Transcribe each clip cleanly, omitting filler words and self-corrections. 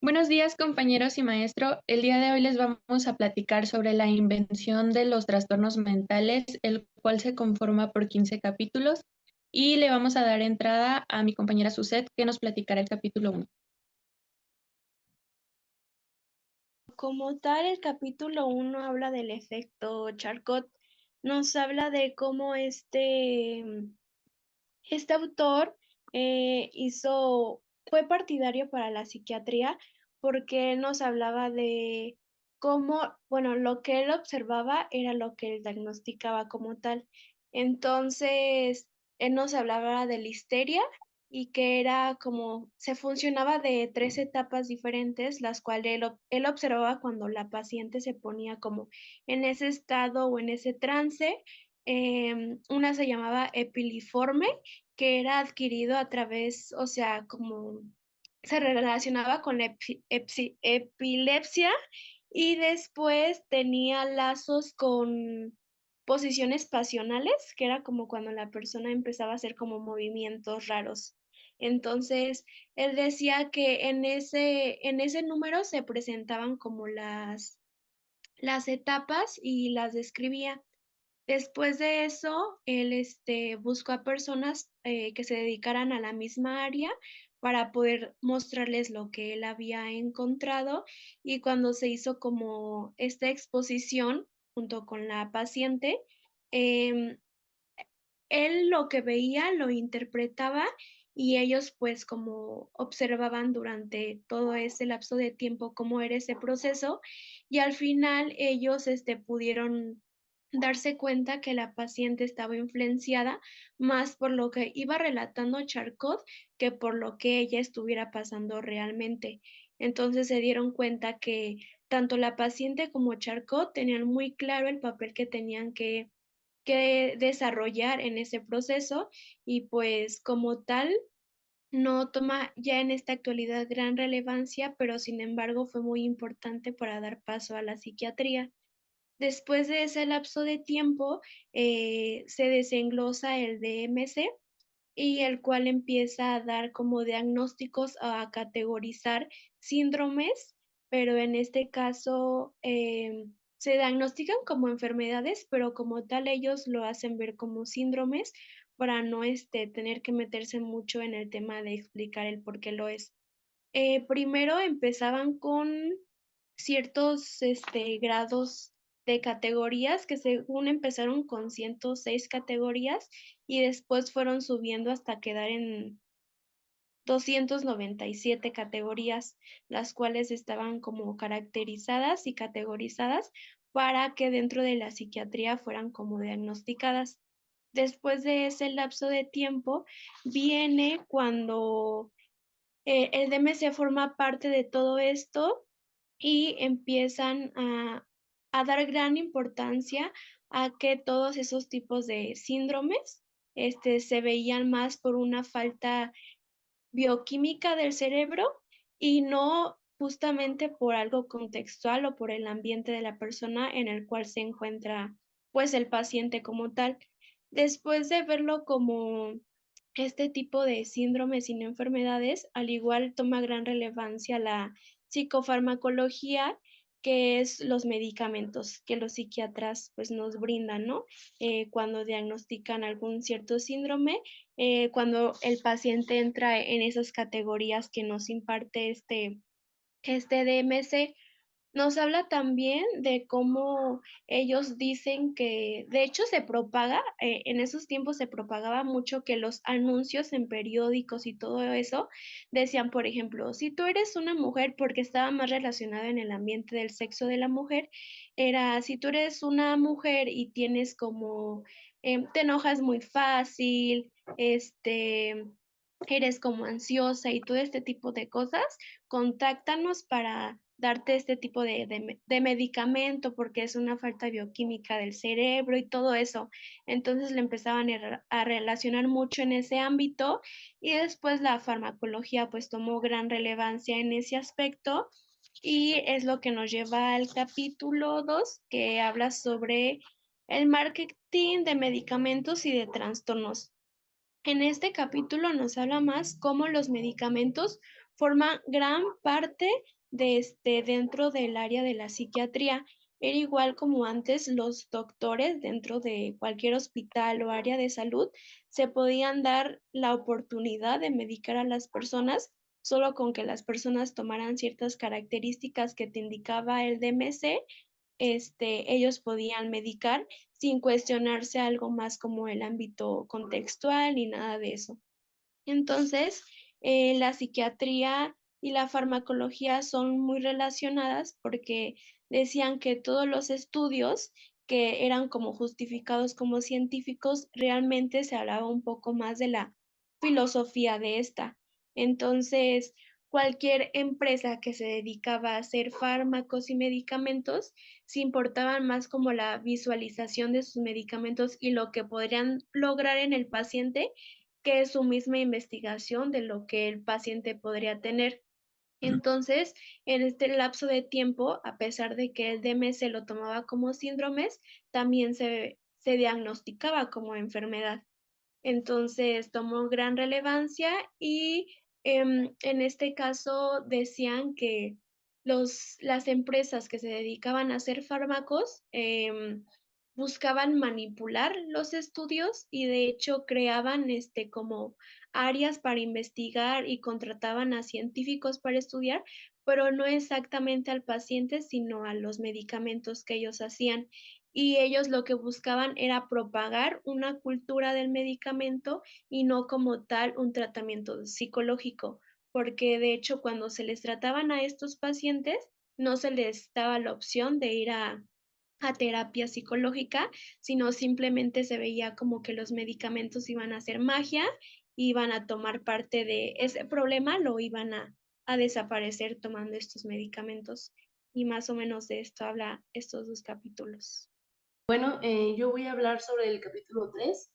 Buenos días, compañeros y maestro. El día de hoy les vamos a platicar sobre la invención de los trastornos mentales, el cual se conforma por 15 capítulos. Y le vamos a dar entrada a mi compañera Suset, que nos platicará el capítulo 1. Como tal, el capítulo 1 habla del efecto Charcot. Nos habla de cómo este autor fue partidario para la psiquiatría porque él nos hablaba de cómo, bueno, lo que él observaba era lo que él diagnosticaba como tal. Entonces, él nos hablaba de la histeria y que era como, se funcionaba de tres etapas diferentes, las cuales él observaba cuando la paciente se ponía como en ese estado o en ese trance. Una se llamaba epiliforme, que era adquirido a través, o sea, como se relacionaba con la epilepsia y después tenía lazos con posiciones pasionales, que era como cuando la persona empezaba a hacer como movimientos raros. Entonces, él decía que en ese número se presentaban como las etapas y las describía. Después de eso, él buscó a personas que se dedicaran a la misma área para poder mostrarles lo que él había encontrado, y cuando se hizo como esta exposición junto con la paciente, em, él lo que veía lo interpretaba y ellos pues como observaban durante todo ese lapso de tiempo cómo era ese proceso, y al final ellos pudieron darse cuenta que la paciente estaba influenciada más por lo que iba relatando Charcot que por lo que ella estuviera pasando realmente. Entonces se dieron cuenta que tanto la paciente como Charcot tenían muy claro el papel que tenían que desarrollar en ese proceso, y pues como tal no toma ya en esta actualidad gran relevancia, pero sin embargo fue muy importante para dar paso a la psiquiatría. Después de ese lapso de tiempo, se desenglosa el DMC, y el cual empieza a dar como diagnósticos, a categorizar síndromes, pero en este caso se diagnostican como enfermedades, pero como tal ellos lo hacen ver como síndromes para no tener que meterse mucho en el tema de explicar el por qué lo es. Primero empezaban con ciertos grados de categorías que según empezaron con 106 categorías y después fueron subiendo hasta quedar en 297 categorías, las cuales estaban como caracterizadas y categorizadas para que dentro de la psiquiatría fueran como diagnosticadas. Después de ese lapso de tiempo viene cuando el DMC forma parte de todo esto y empiezan a dar gran importancia a que todos esos tipos de síndromes se veían más por una falta bioquímica del cerebro y no justamente por algo contextual o por el ambiente de la persona en el cual se encuentra pues el paciente como tal. Después de verlo como este tipo de síndromes y no enfermedades, al igual toma gran relevancia la psicofarmacología, que es los medicamentos que los psiquiatras pues nos brindan, ¿no? Cuando diagnostican algún cierto síndrome, cuando el paciente entra en esas categorías que nos imparte este DMC. Nos habla también de cómo ellos dicen que, de hecho, se propaga, en esos tiempos se propagaba mucho que los anuncios en periódicos y todo eso decían, por ejemplo, si tú eres una mujer, porque estaba más relacionado en el ambiente del sexo de la mujer, era si tú eres una mujer y tienes como, te enojas muy fácil, eres como ansiosa y todo este tipo de cosas, contáctanos para darte este tipo de medicamento porque es una falta bioquímica del cerebro y todo eso. Entonces le empezaban a relacionar mucho en ese ámbito, y después la farmacología pues tomó gran relevancia en ese aspecto, y es lo que nos lleva al capítulo 2, que habla sobre el marketing de medicamentos y de trastornos. En este capítulo nos habla más cómo los medicamentos forman gran parte de dentro del área de la psiquiatría. Era igual como antes los doctores dentro de cualquier hospital o área de salud se podían dar la oportunidad de medicar a las personas solo con que las personas tomaran ciertas características que te indicaba el DMC, ellos podían medicar sin cuestionarse algo más como el ámbito contextual ni nada de eso. Entonces, la psiquiatría y la farmacología son muy relacionadas porque decían que todos los estudios que eran como justificados como científicos, realmente se hablaba un poco más de la filosofía de esta. Entonces, cualquier empresa que se dedicaba a hacer fármacos y medicamentos, se importaban más como la visualización de sus medicamentos y lo que podrían lograr en el paciente que es su misma investigación de lo que el paciente podría tener. Entonces, en este lapso de tiempo, a pesar de que el DMS lo tomaba como síndromes, también se diagnosticaba como enfermedad. Entonces, tomó gran relevancia y en este caso decían que las empresas que se dedicaban a hacer fármacos buscaban manipular los estudios y de hecho creaban como áreas para investigar y contrataban a científicos para estudiar, pero no exactamente al paciente, sino a los medicamentos que ellos hacían. Y ellos lo que buscaban era propagar una cultura del medicamento y no como tal un tratamiento psicológico, porque de hecho cuando se les trataban a estos pacientes, no se les daba la opción de ir a terapia psicológica, sino simplemente se veía como que los medicamentos iban a hacer magia, iban a tomar parte de ese problema, lo iban a desaparecer tomando estos medicamentos. Y más o menos de esto habla estos dos capítulos. Bueno, yo voy a hablar sobre el capítulo 3.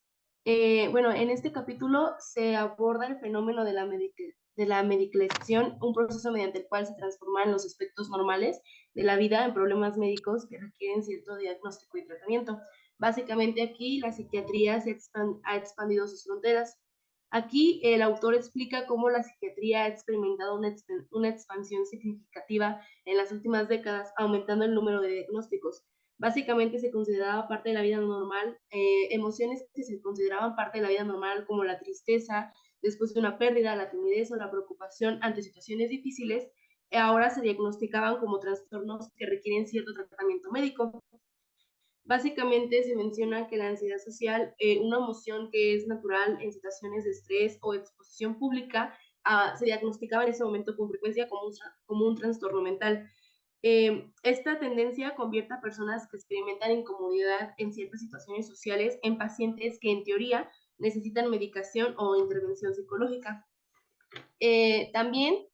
Bueno, en este capítulo se aborda el fenómeno de la medicalización, un proceso mediante el cual se transforman los aspectos normales de la vida en problemas médicos que requieren cierto diagnóstico y tratamiento. Básicamente aquí la psiquiatría ha expandido sus fronteras. Aquí el autor explica cómo la psiquiatría ha experimentado una expansión significativa en las últimas décadas, aumentando el número de diagnósticos. Básicamente se consideraba parte de la vida normal, emociones que se consideraban parte de la vida normal como la tristeza después de una pérdida, la timidez o la preocupación ante situaciones difíciles, ahora se diagnosticaban como trastornos que requieren cierto tratamiento médico. Básicamente se menciona que la ansiedad social, una emoción que es natural en situaciones de estrés o exposición pública, se diagnosticaba en ese momento con frecuencia como un trastorno mental. Esta tendencia convierte a personas que experimentan incomodidad en ciertas situaciones sociales en pacientes que en teoría necesitan medicación o intervención psicológica. También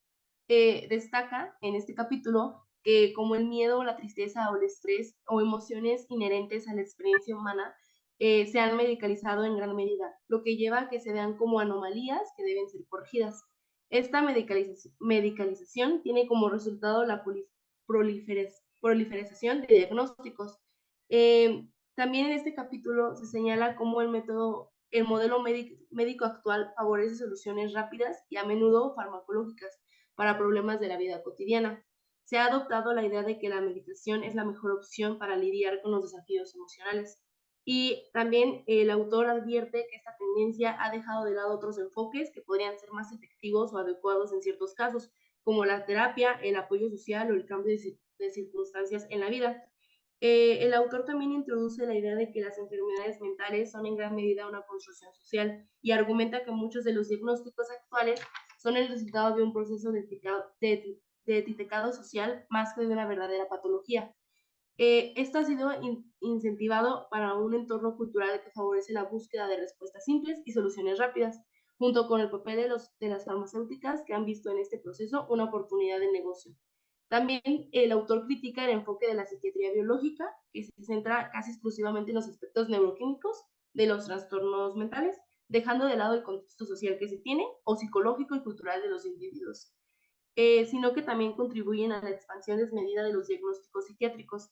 destaca en este capítulo que como el miedo, la tristeza o el estrés o emociones inherentes a la experiencia humana se han medicalizado en gran medida, lo que lleva a que se vean como anomalías que deben ser corregidas. Esta medicalización tiene como resultado la proliferación de diagnósticos. También en este capítulo se señala cómo el modelo médico actual favorece soluciones rápidas y a menudo farmacológicas para problemas de la vida cotidiana. Se ha adoptado la idea de que la medicación es la mejor opción para lidiar con los desafíos emocionales. Y también el autor advierte que esta tendencia ha dejado de lado otros enfoques que podrían ser más efectivos o adecuados en ciertos casos, como la terapia, el apoyo social o el cambio de circunstancias en la vida. El autor también introduce la idea de que las enfermedades mentales son en gran medida una construcción social y argumenta que muchos de los diagnósticos actuales son el resultado de un proceso de etiquetado social más que de una verdadera patología. Esto ha sido incentivado para un entorno cultural que favorece la búsqueda de respuestas simples y soluciones rápidas, junto con el papel de las farmacéuticas que han visto en este proceso una oportunidad de negocio. También el autor critica el enfoque de la psiquiatría biológica, que se centra casi exclusivamente en los aspectos neuroquímicos de los trastornos mentales, dejando de lado el contexto social que se tiene o psicológico y cultural de los individuos, sino que también contribuyen a la expansión desmedida de los diagnósticos psiquiátricos.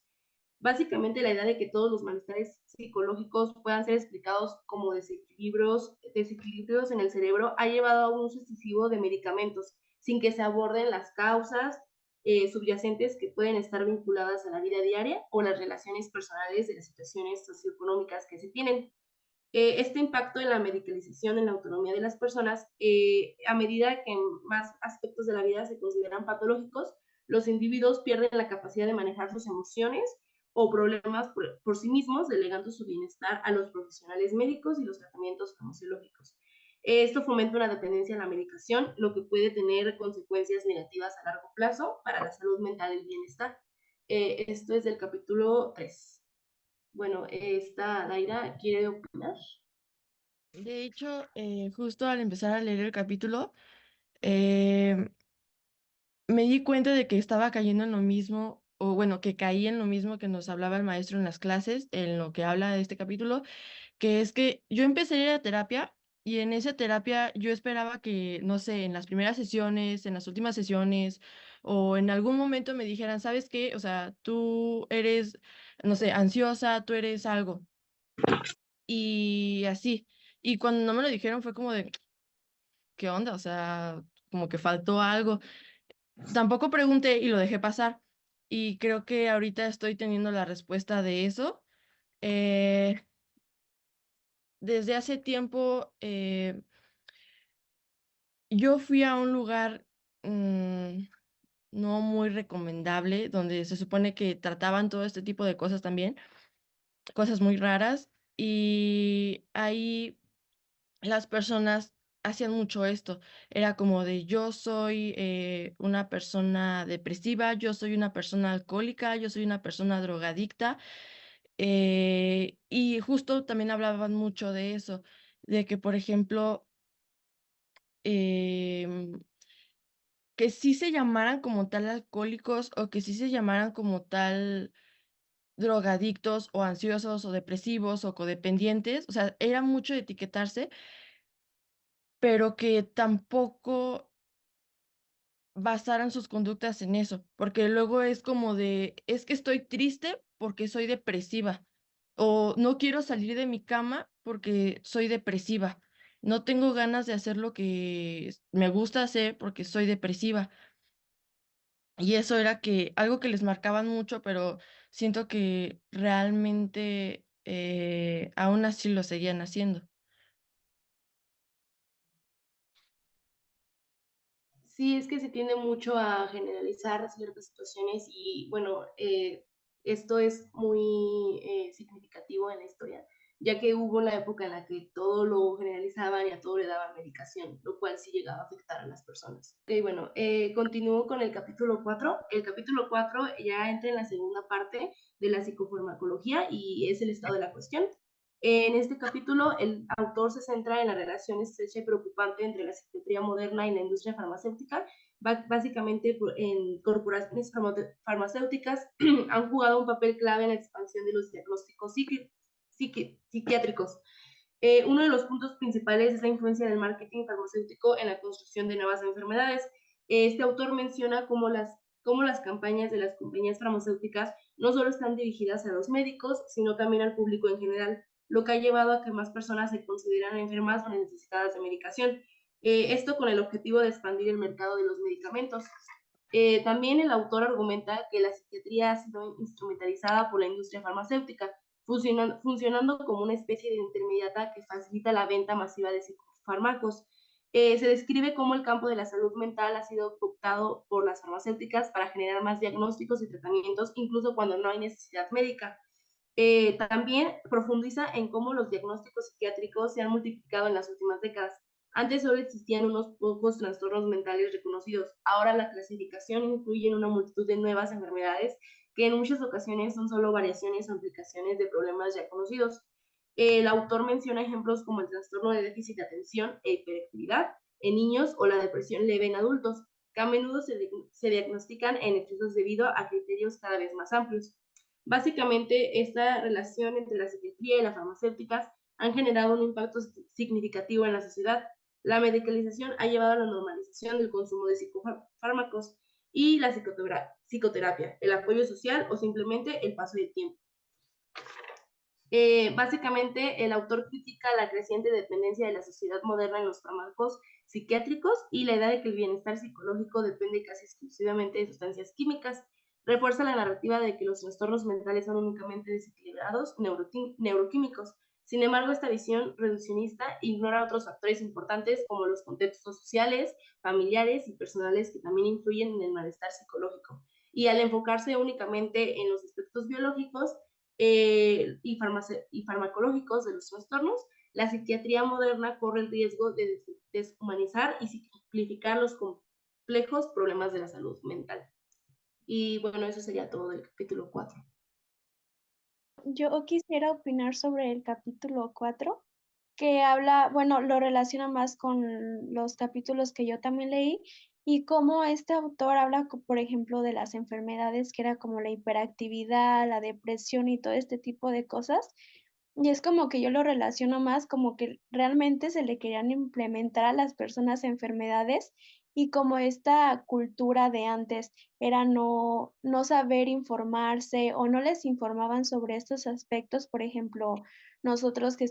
Básicamente la idea de que todos los malestares psicológicos puedan ser explicados como desequilibrios en el cerebro ha llevado a un uso excesivo de medicamentos, sin que se aborden las causas subyacentes que pueden estar vinculadas a la vida diaria o las relaciones personales de las situaciones socioeconómicas que se tienen. Este impacto en la medicalización, en la autonomía de las personas, a medida que más aspectos de la vida se consideran patológicos, los individuos pierden la capacidad de manejar sus emociones o problemas por sí mismos, delegando su bienestar a los profesionales médicos y los tratamientos farmacológicos. Esto fomenta una dependencia en la medicación, lo que puede tener consecuencias negativas a largo plazo para la salud mental y el bienestar. Esto es del capítulo 3. Bueno, esta Daira quiere opinar. De hecho, justo al empezar a leer el capítulo, eh, me di cuenta de que estaba cayendo en lo mismo, o bueno, que caí en lo mismo que nos hablaba el maestro en las clases, en lo que habla de este capítulo, que es que yo empecé a ir a terapia y en esa terapia yo esperaba que, no sé, en las primeras sesiones, en las últimas sesiones, o en algún momento me dijeran, ¿sabes qué? O sea, tú eres, no sé, ansiosa, tú eres algo. Y así. Y cuando no me lo dijeron fue como de, ¿qué onda? O sea, como que faltó algo. Tampoco pregunté y lo dejé pasar. Y creo que ahorita estoy teniendo la respuesta de eso. Eh, desde hace tiempo yo fui a un lugar no muy recomendable, donde se supone que trataban todo este tipo de cosas también, cosas muy raras. Y ahí las personas hacían mucho esto. Era como de yo soy una persona depresiva, yo soy una persona alcohólica, yo soy una persona drogadicta. Y justo también hablaban mucho de eso, de que, por ejemplo, em, que sí se llamaran como tal alcohólicos o que sí se llamaran como tal drogadictos o ansiosos o depresivos o codependientes. O sea, era mucho de etiquetarse, pero que tampoco basaran sus conductas en eso, porque luego es como de, es que estoy triste porque soy depresiva, o no quiero salir de mi cama porque soy depresiva, no tengo ganas de hacer lo que me gusta hacer porque soy depresiva. Y eso era que algo que les marcaban mucho, pero siento que realmente aún así lo seguían haciendo. Sí, es que se tiende mucho a generalizar ciertas situaciones y bueno, esto es muy significativo en la historia, ya que hubo la época en la que todo lo generalizaban y a todo le daban medicación, lo cual sí llegaba a afectar a las personas. Bueno, continúo con el capítulo 4. El capítulo 4 ya entra en la segunda parte de la psicofarmacología y es el estado de la cuestión. En este capítulo, el autor se centra en la relación estrecha y preocupante entre la psiquiatría moderna y la industria farmacéutica. Básicamente, en corporaciones farmacéuticas han jugado un papel clave en la expansión de los diagnósticos psiquiátricos. Uno de los puntos principales es la influencia del marketing farmacéutico en la construcción de nuevas enfermedades. Este autor menciona cómo las campañas de las compañías farmacéuticas no solo están dirigidas a los médicos, sino también al público en general, lo que ha llevado a que más personas se consideran enfermas o necesitadas de medicación. Esto con el objetivo de expandir el mercado de los medicamentos. También el autor argumenta que la psiquiatría ha sido instrumentalizada por la industria farmacéutica, funcionando como una especie de intermediata que facilita la venta masiva de psicofármacos. Se describe cómo el campo de la salud mental ha sido cooptado por las farmacéuticas para generar más diagnósticos y tratamientos, incluso cuando no hay necesidad médica. También profundiza en cómo los diagnósticos psiquiátricos se han multiplicado en las últimas décadas. Antes solo existían unos pocos trastornos mentales reconocidos. Ahora la clasificación incluye una multitud de nuevas enfermedades que en muchas ocasiones son solo variaciones o implicaciones de problemas ya conocidos. El autor menciona ejemplos como el trastorno de déficit de atención e hiperactividad en niños o la depresión leve en adultos, que a menudo se diagnostican en excesos debido a criterios cada vez más amplios. Básicamente, esta relación entre la psiquiatría y las farmacéuticas han generado un impacto significativo en la sociedad. La medicalización ha llevado a la normalización del consumo de psicofármacos y la psicoterapia, el apoyo social o simplemente el paso del tiempo. Básicamente, el autor critica la creciente dependencia de la sociedad moderna en los fármacos psiquiátricos y la idea de que el bienestar psicológico depende casi exclusivamente de sustancias químicas. Refuerza la narrativa de que los trastornos mentales son únicamente desequilibrados neuroquímicos. Sin embargo, esta visión reduccionista ignora otros factores importantes como los contextos sociales, familiares y personales que también influyen en el malestar psicológico. Y al enfocarse únicamente en los aspectos biológicos y farmacológicos de los trastornos, la psiquiatría moderna corre el riesgo de deshumanizar y simplificar los complejos problemas de la salud mental. Y bueno, eso sería todo del capítulo 4. Yo quisiera opinar sobre el capítulo 4, que habla, bueno, lo relaciona más con los capítulos que yo también leí y cómo este autor habla, por ejemplo, de las enfermedades que era como la hiperactividad, la depresión y todo este tipo de cosas. Y es como que yo lo relaciono más como que realmente se le querían implementar a las personas enfermedades y como esta cultura de antes era no saber informarse o no les informaban sobre estos aspectos. Por ejemplo, nosotros que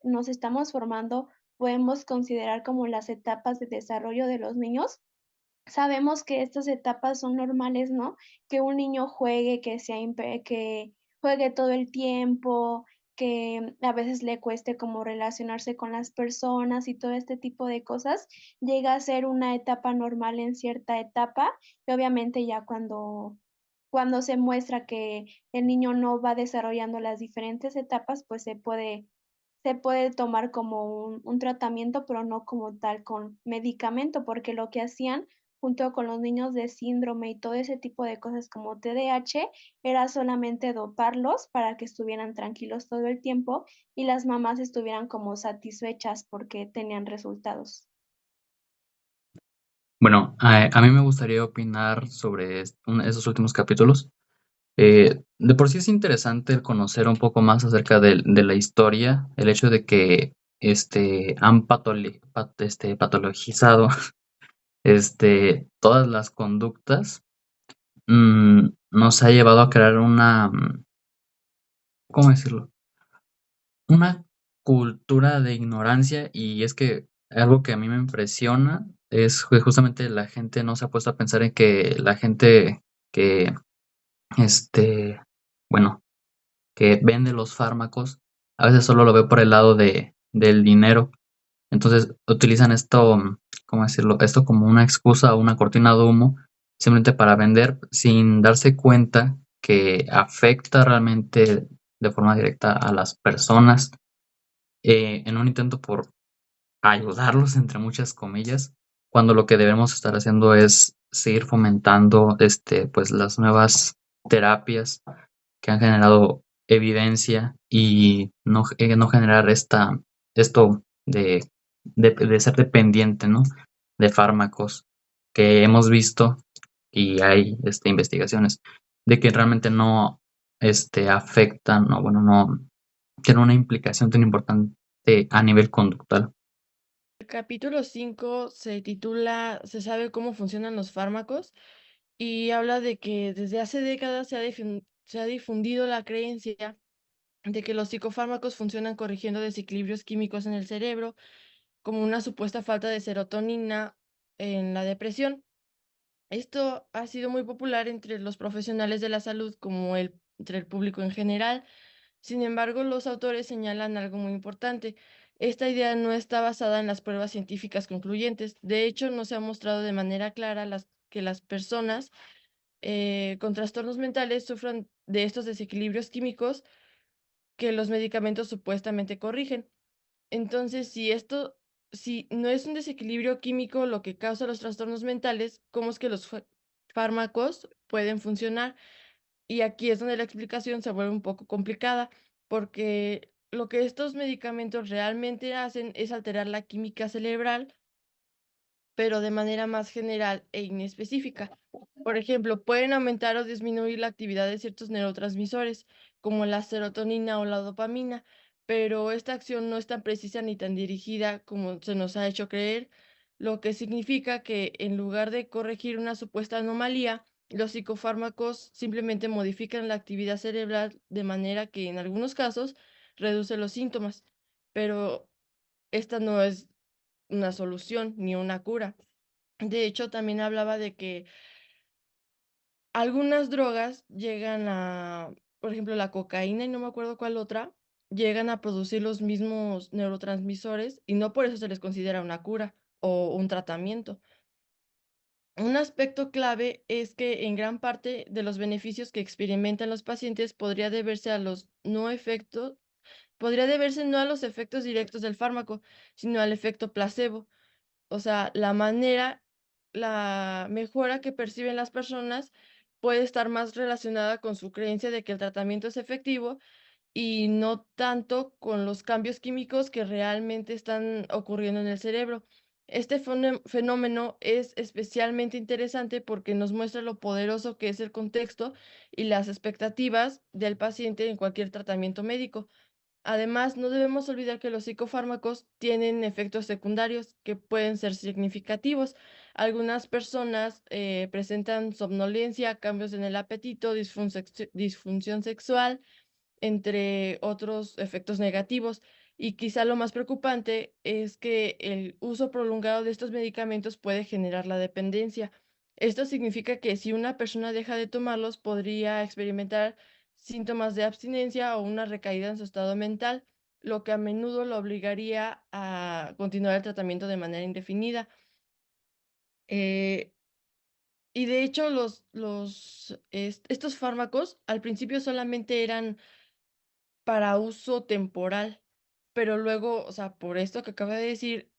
nos estamos formando, podemos considerar como las etapas de desarrollo de los niños. Sabemos que estas etapas son normales, ¿no? Que un niño juegue, que juegue todo el tiempo, que a veces le cueste como relacionarse con las personas y todo este tipo de cosas, llega a ser una etapa normal en cierta etapa, y obviamente ya cuando se muestra que el niño no va desarrollando las diferentes etapas, pues se puede tomar como un tratamiento, pero no como tal con medicamento, porque lo que hacían junto con los niños de síndrome y todo ese tipo de cosas como TDAH era solamente doparlos para que estuvieran tranquilos todo el tiempo y las mamás estuvieran como satisfechas porque tenían resultados. Bueno, a mí me gustaría opinar sobre esos últimos capítulos. De por sí es interesante el conocer un poco más acerca de la historia, el hecho de que han patologizado todas las conductas, nos ha llevado a crear ¿cómo decirlo? Una cultura de ignorancia, y es que algo que a mí me impresiona es que justamente la gente no se ha puesto a pensar en que la gente que, bueno, que vende los fármacos, a veces solo lo ve por el lado del dinero. Entonces utilizan esto, ¿cómo decirlo? Esto como una excusa o una cortina de humo, simplemente para vender sin darse cuenta que afecta realmente de forma directa a las personas, en un intento por ayudarlos, entre muchas comillas, cuando lo que debemos estar haciendo es seguir fomentando, pues, las nuevas terapias que han generado evidencia y no generar esto de ser dependiente, ¿no? De fármacos que hemos visto, y hay, investigaciones de que realmente no, afectan, o bueno, no tienen una implicación tan importante a nivel conductual. El capítulo 5 se titula Se sabe cómo funcionan los fármacos y habla de que desde hace décadas se ha difundido la creencia de que los psicofármacos funcionan corrigiendo desequilibrios químicos en el cerebro, como una supuesta falta de serotonina en la depresión. Esto ha sido muy popular entre los profesionales de la salud como entre el público en general. Sin embargo, los autores señalan algo muy importante. Esta idea no está basada en las pruebas científicas concluyentes. De hecho, no se ha mostrado de manera clara que las personas con trastornos mentales sufran de estos desequilibrios químicos que los medicamentos supuestamente corrigen. Entonces, si no es un desequilibrio químico lo que causa los trastornos mentales, ¿cómo es que los fármacos pueden funcionar? Y aquí es donde la explicación se vuelve un poco complicada, porque lo que estos medicamentos realmente hacen es alterar la química cerebral, pero de manera más general e inespecífica. Por ejemplo, pueden aumentar o disminuir la actividad de ciertos neurotransmisores, como la serotonina o la dopamina, pero esta acción no es tan precisa ni tan dirigida como se nos ha hecho creer, lo que significa que en lugar de corregir una supuesta anomalía, Los psicofármacos simplemente modifican la actividad cerebral de manera que en algunos casos reduce los síntomas, pero esta no es una solución ni una cura. De hecho, también hablaba de que algunas drogas llegan a, por ejemplo, la cocaína y no me acuerdo cuál otra, llegan a producir los mismos neurotransmisores y no por eso se les considera una cura o un tratamiento. Un aspecto clave es que en gran parte de los beneficios que experimentan los pacientes podría deberse no a los efectos directos del fármaco, sino al efecto placebo. O sea, la mejora que perciben las personas puede estar más relacionada con su creencia de que el tratamiento es efectivo y no tanto con los cambios químicos que realmente están ocurriendo en el cerebro. Este fenómeno es especialmente interesante porque nos muestra lo poderoso que es el contexto y las expectativas del paciente en cualquier tratamiento médico. Además, no debemos olvidar que los psicofármacos tienen efectos secundarios que pueden ser significativos. Algunas personas presentan somnolencia, cambios en el apetito, disfunción sexual, entre otros efectos negativos. Y quizá lo más preocupante es que el uso prolongado de estos medicamentos puede generar la dependencia. Esto significa que si una persona deja de tomarlos, podría experimentar síntomas de abstinencia o una recaída en su estado mental, lo que a menudo lo obligaría a continuar el tratamiento de manera indefinida. Eh, y de hecho, estos fármacos al principio solamente eran para uso temporal, pero luego, o sea, por esto que acabo de decir,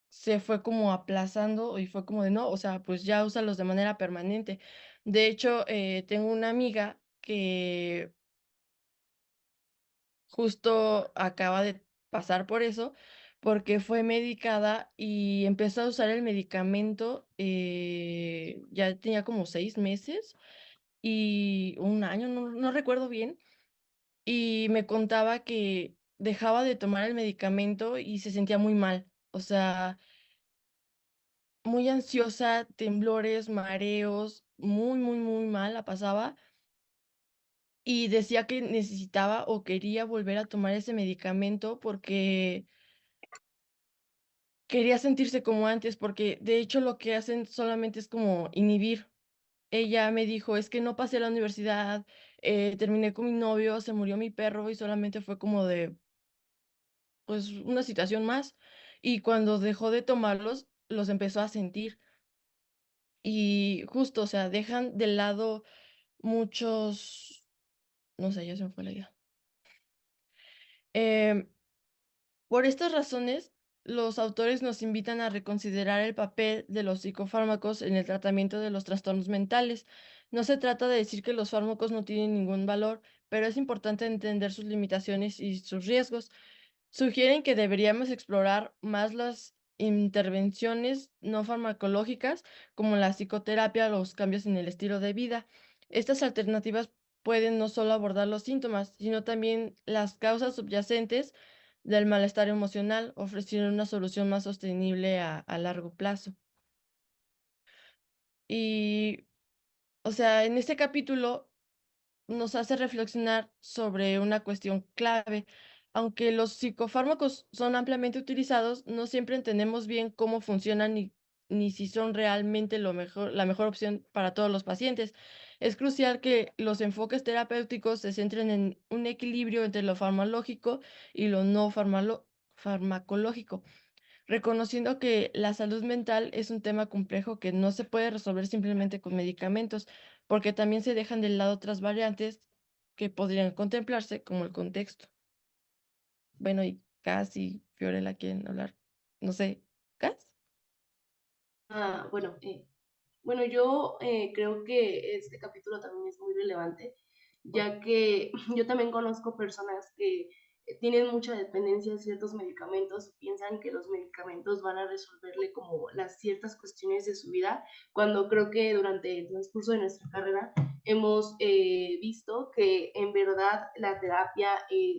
se fue como aplazando y fue como de no, o sea, pues ya úsalos de manera permanente. De hecho, tengo una amiga que justo acaba de pasar por eso, porque fue medicada y empezó a usar el medicamento, ya tenía como 6 meses y un año, no recuerdo bien. Y me contaba que dejaba de tomar el medicamento y se sentía muy mal, o sea, muy ansiosa, temblores, mareos, muy, muy, muy mal la pasaba, y decía que necesitaba o quería volver a tomar ese medicamento porque quería sentirse como antes, porque de hecho lo que hacen solamente es como inhibir. Ella me dijo: "Es que no pasé a la universidad, terminé con mi novio, se murió mi perro", y solamente fue como de pues, una situación más. Y cuando dejó de tomarlos, los empezó a sentir. Y justo, o sea, dejan de lado muchos no sé, ya se me fue la idea. Em, por estas razones, los autores nos invitan a reconsiderar el papel de los psicofármacos en el tratamiento de los trastornos mentales. No se trata de decir que los fármacos no tienen ningún valor, pero es importante entender sus limitaciones y sus riesgos. Sugieren que deberíamos explorar más las intervenciones no farmacológicas, como la psicoterapia o los cambios en el estilo de vida. Estas alternativas pueden no solo abordar los síntomas, sino también las causas subyacentes del malestar emocional, ofreciendo una solución más sostenible a largo plazo. Y, o sea, en este capítulo nos hace reflexionar sobre una cuestión clave. Aunque los psicofármacos son ampliamente utilizados, no siempre entendemos bien cómo funcionan ni si son realmente la mejor opción para todos los pacientes. Es crucial que los enfoques terapéuticos se centren en un equilibrio entre lo farmacológico y lo no farmacológico, reconociendo que la salud mental es un tema complejo que no se puede resolver simplemente con medicamentos, porque también se dejan de lado otras variantes que podrían contemplarse, como el contexto. Bueno, y Cass y Fiorella quieren hablar. No sé, ¿Cass? Bueno, bueno, yo creo que este capítulo también es muy relevante, ya que yo también conozco personas que tienen mucha dependencia de ciertos medicamentos y piensan que los medicamentos van a resolverle como las ciertas cuestiones de su vida, cuando creo que durante el transcurso de nuestra carrera hemos visto que en verdad la terapia,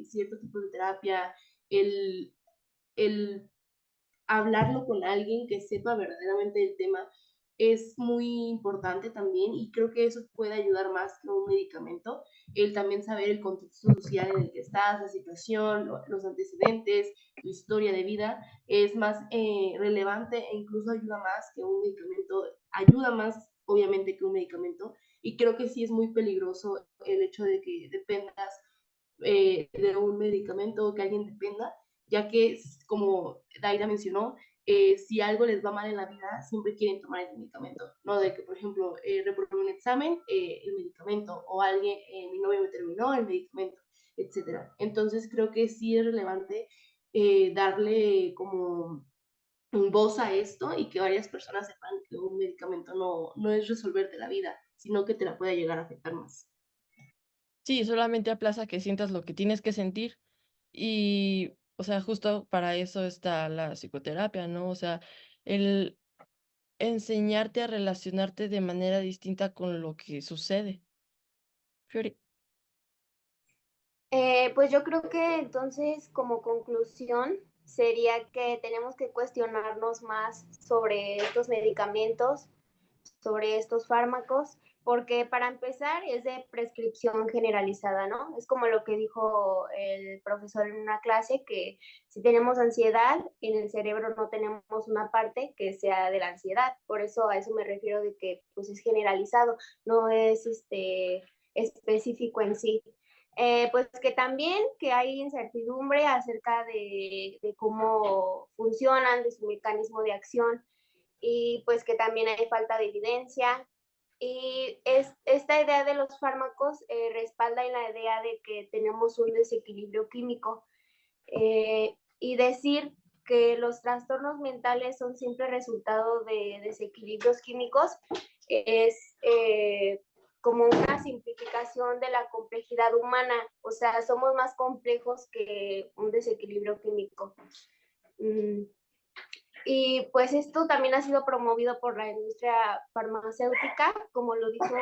cierto tipo de terapia, el, el hablarlo con alguien que sepa verdaderamente el tema, es muy importante también, y creo que eso puede ayudar más que un medicamento, el también saber el contexto social en el que estás, la situación, los antecedentes, tu historia de vida, es más relevante e incluso ayuda más que un medicamento, ayuda más obviamente que un medicamento, y creo que sí es muy peligroso el hecho de que dependas de un medicamento o que alguien dependa, ya que, como Daira mencionó, si algo les va mal en la vida, siempre quieren tomar el medicamento, ¿no? De que, por ejemplo, reprobé un examen, el medicamento, o alguien, mi novio me terminó, el medicamento, etcétera. Entonces, creo que sí es relevante darle como voz a esto y que varias personas sepan que un medicamento no es resolverte la vida, sino que te la puede llegar a afectar más. Sí, solamente aplaza que sientas lo que tienes que sentir y, o sea, justo para eso está la psicoterapia, ¿no? O sea, el enseñarte a relacionarte de manera distinta con lo que sucede. Fiore. Pues yo creo que entonces como conclusión sería que tenemos que cuestionarnos más sobre estos medicamentos, sobre estos fármacos, porque para empezar es de prescripción generalizada, ¿no? Es como lo que dijo el profesor en una clase, que si tenemos ansiedad, en el cerebro no tenemos una parte que sea de la ansiedad. Por eso a eso me refiero de que pues es generalizado, no es específico en sí. Pues que también que hay incertidumbre acerca de cómo funcionan, de su mecanismo de acción, y pues que también hay falta de evidencia. Y esta idea de los fármacos respalda en la idea de que tenemos un desequilibrio químico, y decir que los trastornos mentales son siempre resultado de desequilibrios químicos es como una simplificación de la complejidad humana. O sea, somos más complejos que un desequilibrio químico. Y pues esto también ha sido promovido por la industria farmacéutica, como lo dijo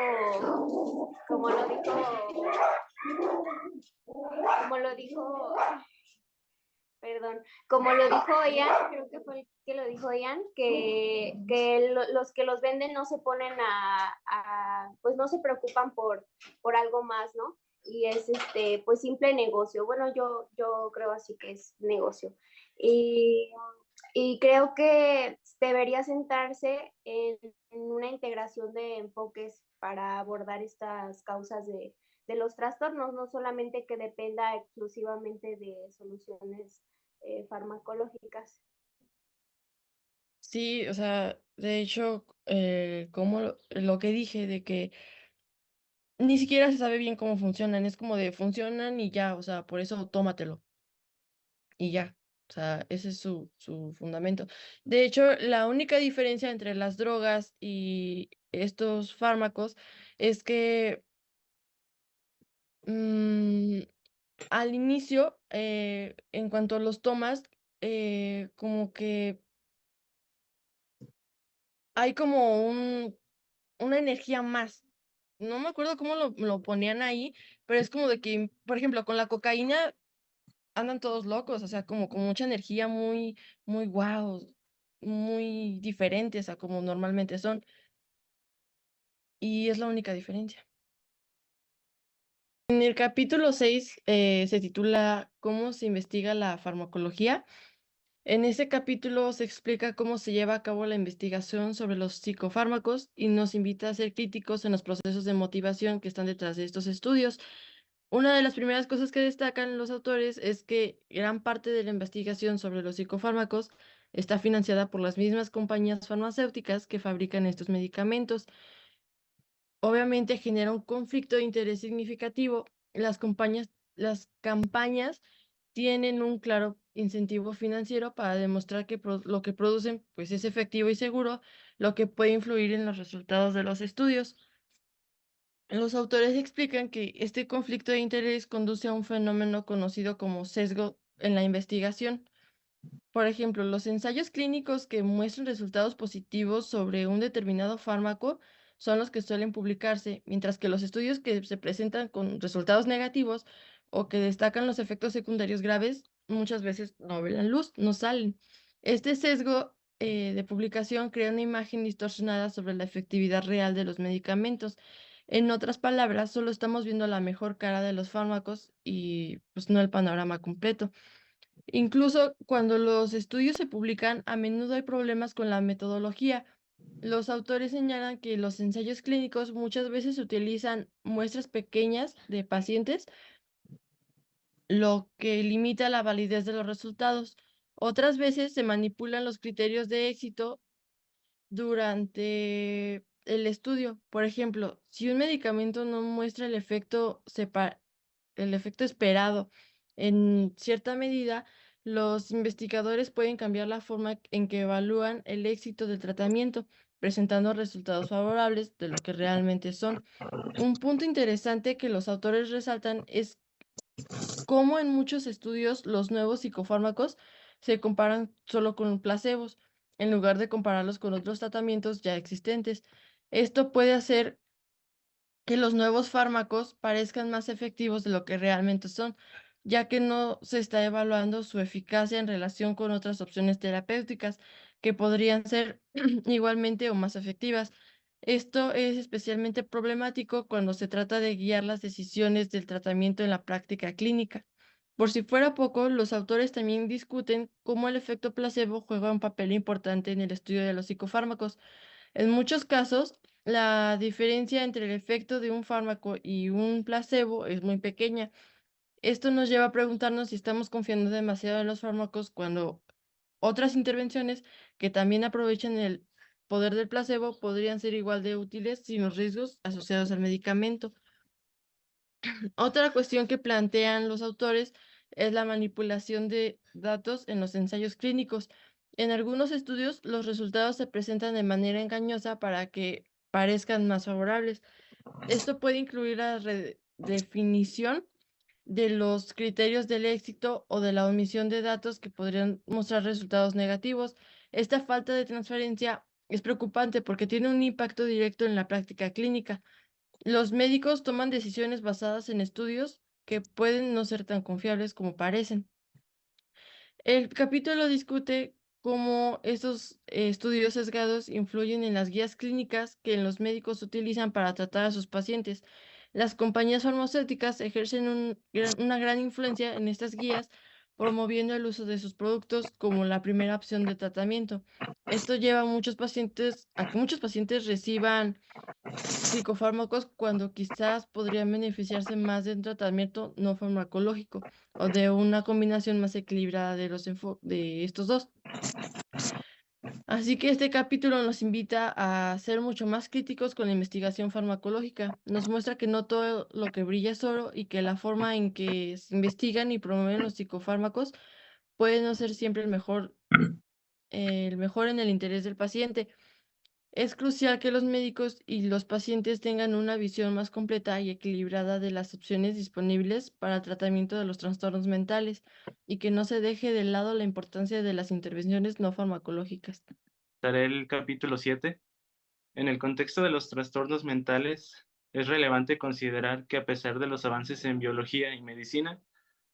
Ian, creo que fue el que lo dijo Ian, los que los venden no se ponen pues no se preocupan por algo más, ¿no? Y es pues simple negocio. Bueno, yo creo así que es negocio. Y creo que debería sentarse en una integración de enfoques para abordar estas causas de los trastornos, no solamente que dependa exclusivamente de soluciones farmacológicas. Sí, o sea, de hecho, como lo que dije de que ni siquiera se sabe bien cómo funcionan, es como de funcionan y ya, o sea, por eso tómatelo y ya. O sea, ese es su fundamento. De hecho, la única diferencia entre las drogas y estos fármacos es que mm, al inicio, en cuanto los tomas, como que hay como una energía más. No me acuerdo cómo lo ponían ahí, pero es como de que, por ejemplo, con la cocaína andan todos locos, o sea, como con mucha energía muy, muy guau, muy diferentes a como normalmente son. Y es la única diferencia. En el capítulo 6 se titula ¿Cómo se investiga la farmacología? En ese capítulo se explica cómo se lleva a cabo la investigación sobre los psicofármacos y nos invita a ser críticos en los procesos de motivación que están detrás de estos estudios. Una de las primeras cosas que destacan los autores es que gran parte de la investigación sobre los psicofármacos está financiada por las mismas compañías farmacéuticas que fabrican estos medicamentos. Obviamente genera un conflicto de interés significativo. Las campañas tienen un claro incentivo financiero para demostrar que lo que producen pues, es efectivo y seguro, lo que puede influir en los resultados de los estudios. Los autores explican que este conflicto de interés conduce a un fenómeno conocido como sesgo en la investigación. Por ejemplo, los ensayos clínicos que muestran resultados positivos sobre un determinado fármaco son los que suelen publicarse, mientras que los estudios que se presentan con resultados negativos o que destacan los efectos secundarios graves muchas veces no ven la luz, no salen. Este sesgo de publicación crea una imagen distorsionada sobre la efectividad real de los medicamentos. En otras palabras, solo estamos viendo la mejor cara de los fármacos y pues no el panorama completo. Incluso cuando los estudios se publican, a menudo hay problemas con la metodología. Los autores señalan que los ensayos clínicos muchas veces utilizan muestras pequeñas de pacientes, lo que limita la validez de los resultados. Otras veces se manipulan los criterios de éxito durante el estudio. Por ejemplo, si un medicamento no muestra el efecto esperado en cierta medida, los investigadores pueden cambiar la forma en que evalúan el éxito del tratamiento, presentando resultados favorables de lo que realmente son. Un punto interesante que los autores resaltan es cómo en muchos estudios los nuevos psicofármacos se comparan solo con placebos, en lugar de compararlos con otros tratamientos ya existentes. Esto puede hacer que los nuevos fármacos parezcan más efectivos de lo que realmente son, ya que no se está evaluando su eficacia en relación con otras opciones terapéuticas que podrían ser igualmente o más efectivas. Esto es especialmente problemático cuando se trata de guiar las decisiones del tratamiento en la práctica clínica. Por si fuera poco, los autores también discuten cómo el efecto placebo juega un papel importante en el estudio de los psicofármacos. En muchos casos, la diferencia entre el efecto de un fármaco y un placebo es muy pequeña. Esto nos lleva a preguntarnos si estamos confiando demasiado en los fármacos cuando otras intervenciones que también aprovechan el poder del placebo podrían ser igual de útiles sin los riesgos asociados al medicamento. Otra cuestión que plantean los autores es la manipulación de datos en los ensayos clínicos. En algunos estudios, los resultados se presentan de manera engañosa para que parezcan más favorables. Esto puede incluir la redefinición de los criterios del éxito o de la omisión de datos que podrían mostrar resultados negativos. Esta falta de transparencia es preocupante porque tiene un impacto directo en la práctica clínica. Los médicos toman decisiones basadas en estudios que pueden no ser tan confiables como parecen. El capítulo discute cómo estos estudios sesgados influyen en las guías clínicas que los médicos utilizan para tratar a sus pacientes. Las compañías farmacéuticas ejercen una gran influencia en estas guías, promoviendo el uso de sus productos como la primera opción de tratamiento. Esto lleva a que muchos pacientes reciban psicofármacos cuando quizás podrían beneficiarse más de un tratamiento no farmacológico o de una combinación más equilibrada de estos dos. Así que este capítulo nos invita a ser mucho más críticos con la investigación farmacológica. Nos muestra que no todo lo que brilla es oro y que la forma en que se investigan y promueven los psicofármacos puede no ser siempre el mejor en el interés del paciente. Es crucial que los médicos y los pacientes tengan una visión más completa y equilibrada de las opciones disponibles para el tratamiento de los trastornos mentales y que no se deje de lado la importancia de las intervenciones no farmacológicas. Daré el capítulo 7. En el contexto de los trastornos mentales, es relevante considerar que a pesar de los avances en biología y medicina,